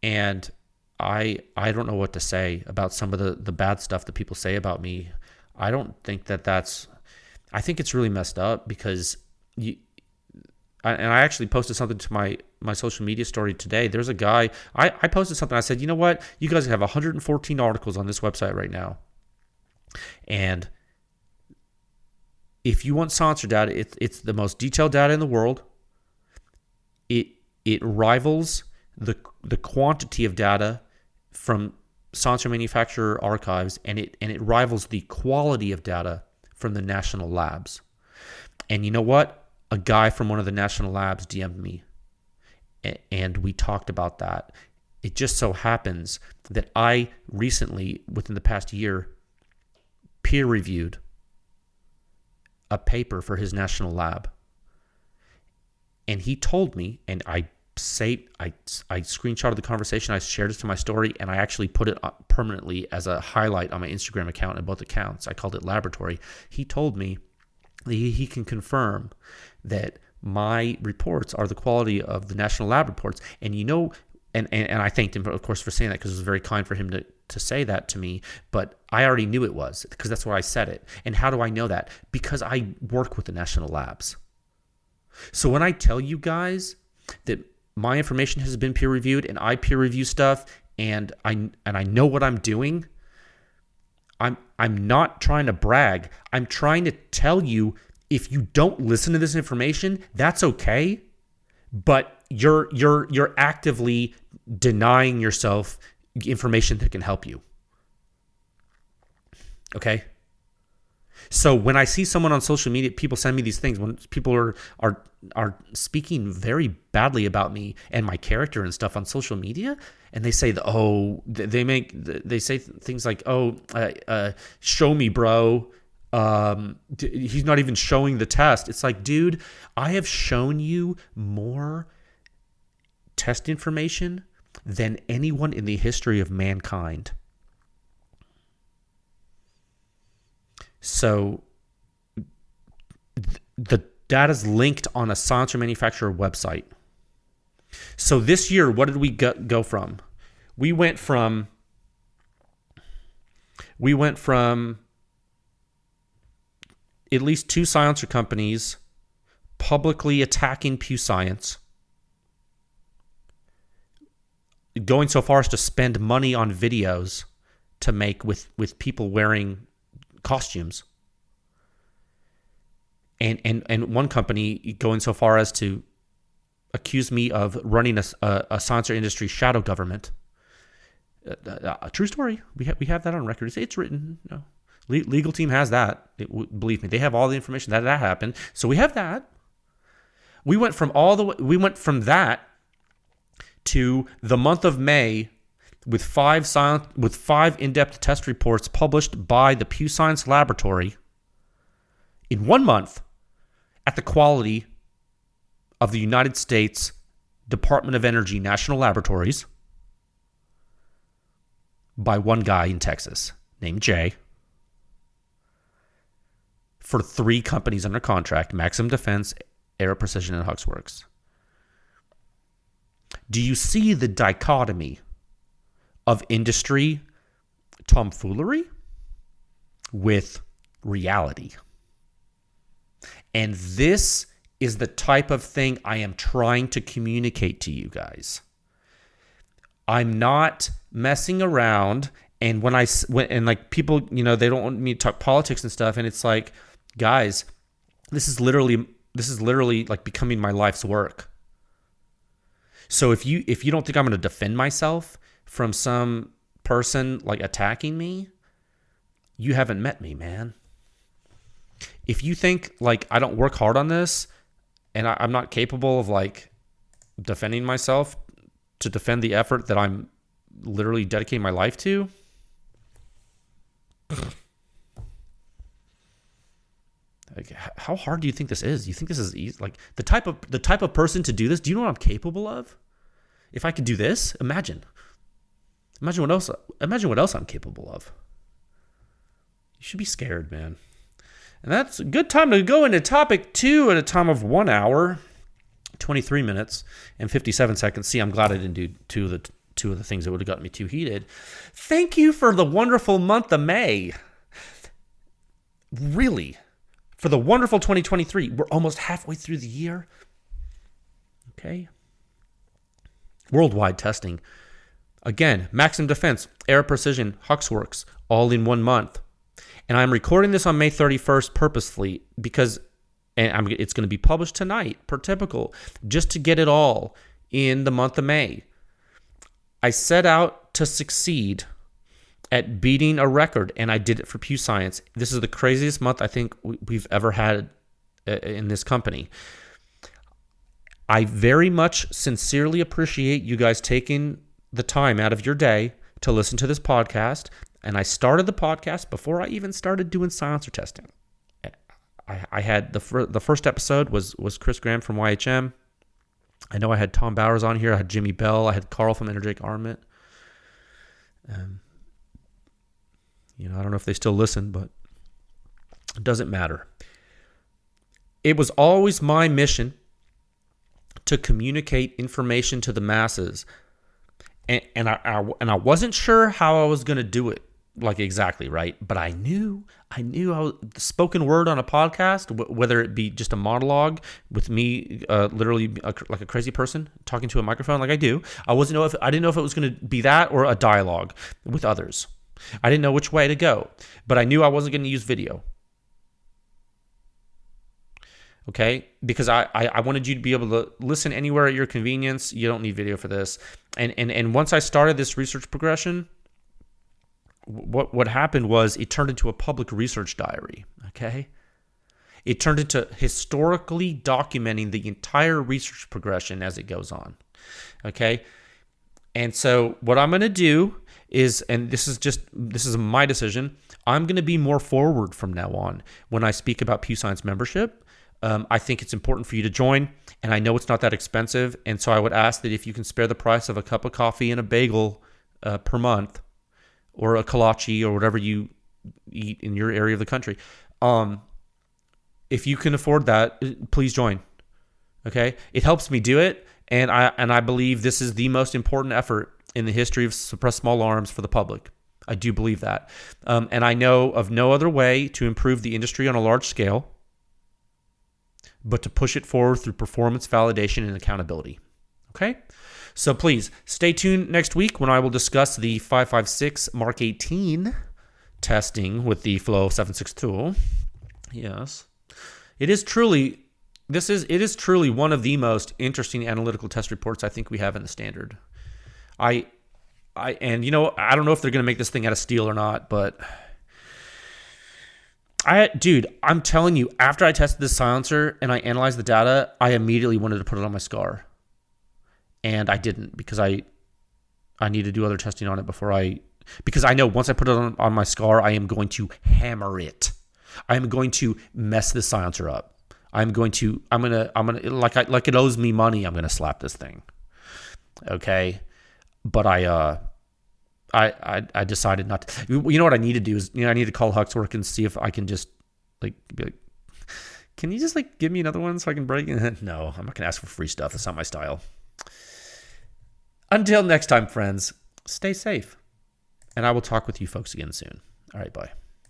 And I don't know what to say about some of the bad stuff that people say about me. I don't think I think it's really messed up because I actually posted something to my social media story today. There's a guy, I posted something. I said, you know what? You guys have 114 articles on this website right now. And if you want silencer data, it's the most detailed data in the world. It rivals the quantity of data from science manufacturer archives, and it rivals the quality of data from the national labs. And you know what? A guy from one of the national labs DM'd me, and we talked about that. It just so happens that I recently, within the past year, peer-reviewed a paper for his national lab. And he told me, and I screenshotted the conversation, I shared it to my story, and I actually put it permanently as a highlight on my Instagram account in both accounts. I called it Laboratory. He told me that he can confirm that my reports are the quality of the national lab reports. And you know, and I thanked him, of course, for saying that, because it was very kind for him to say that to me. But I already knew it was, because that's where I said it. And how do I know that? Because I work with the national labs. So when I tell you guys that my information has been peer reviewed and I peer review stuff and I know what I'm doing, I'm not trying to brag. I'm trying to tell you, if you don't listen to this information, that's okay, but you're actively denying yourself information that can help you. Okay? So when I see someone on social media, people send me these things, when people are speaking very badly about me and my character and stuff on social media, and they say they say things like, show me, bro. He's not even showing the test. It's like, dude, I have shown you more test information than anyone in the history of mankind. So the data's linked on a silencer manufacturer website. So this year, what did we go from? We went from at least 2 silencer companies publicly attacking PEW Science, going so far as to spend money on videos to make with people wearing costumes, and one company going so far as to accuse me of running a silencer industry shadow government. A true story. We have that on record. It's written. No. Legal team has that. Believe me, they have all the information that happened. So we have that. We went from that to the month of May with 5 in-depth test reports published by the PEW Science Laboratory in 1 month at the quality of the United States Department of Energy National Laboratories by one guy in Texas named Jay, for 3 companies under contract: Maxim Defense, Aero Precision, and HUXWRX. Do you see the dichotomy of industry tomfoolery with reality? And this is the type of thing I am trying to communicate to you guys. I'm not messing around. And when like people, they don't want me to talk politics and stuff, and it's like, guys, this is literally like becoming my life's work. So if you don't think I'm going to defend myself from some person like attacking me, you haven't met me, man. If you think like I don't work hard on this and I'm not capable of like defending myself to defend the effort that I'm literally dedicating my life to, like, how hard do you think this is? You think this is easy? Like the type of person to do this? Do you know what I'm capable of? If I could do this, imagine what else I'm capable of. You should be scared, man. And that's a good time to go into topic 2 at a time of 1 hour, 23 minutes, and 57 seconds. See, I'm glad I didn't do two of the things that would have gotten me too heated. Thank you for the wonderful month of May. Really, for the wonderful 2023. We're almost halfway through the year. Okay. Worldwide testing. Again, Maxim Defense, Aero Precision, HUXWRX, all in 1 month. And I'm recording this on May 31st purposefully because it's going to be published tonight, per typical, just to get it all in the month of May. I set out to succeed at beating a record, and I did it for PEW Science. This is the craziest month I think we've ever had in this company. I very much sincerely appreciate you guys taking the time out of your day to listen to this podcast. And I started the podcast before I even started doing silencer testing. I had the first episode was Chris Graham from YHM. I know I had Tom Bowers on here. I had Jimmy Bell. I had Carl from Energetic Armament. I don't know if they still listen, but it doesn't matter. It was always my mission to communicate information to the masses, and I wasn't sure how I was going to do it, like exactly, right? But I knew I was the spoken word on a podcast, whether it be just a monologue with me, literally like a crazy person talking to a microphone, like I do. I didn't know if it was going to be that or a dialogue with others. I didn't know which way to go, but I knew I wasn't going to use video. Okay, because I wanted you to be able to listen anywhere at your convenience. You don't need video for this. And once I started this research progression, what happened was it turned into a public research diary. Okay, it turned into historically documenting the entire research progression as it goes on. Okay, and so what I'm going to do is, and this is my decision, I'm going to be more forward from now on when I speak about PEW Science membership. I think it's important for you to join, and I know it's not that expensive, and so I would ask that if you can spare the price of a cup of coffee and a bagel per month, or a kolache, or whatever you eat in your area of the country, if you can afford that, please join. Okay, it helps me do it, and I believe this is the most important effort in the history of suppressed small arms for the public. I do believe that, and I know of no other way to improve the industry on a large scale but to push it forward through performance validation and accountability. Okay? So please stay tuned next week when I will discuss the 556 Mark 18 testing with the Flow 762. Yes. It is truly one of the most interesting analytical test reports I think we have in the standard. I don't know if they're going to make this thing out of steel or not, but I'm telling you, after I tested this silencer and I analyzed the data, I immediately wanted to put it on my SCAR. And I didn't, because I need to do other testing on it because I know once I put it on my SCAR, I am going to hammer it. I am going to mess this silencer up. I'm gonna like it owes me money, I'm gonna slap this thing. Okay. But I decided not to. You know what I need to do is, I need to call HUXWRX and see if I can just be like, can you just give me another one so I can break it? No, I'm not gonna ask for free stuff. That's not my style. Until next time, friends, stay safe, and I will talk with you folks again soon. All right, bye.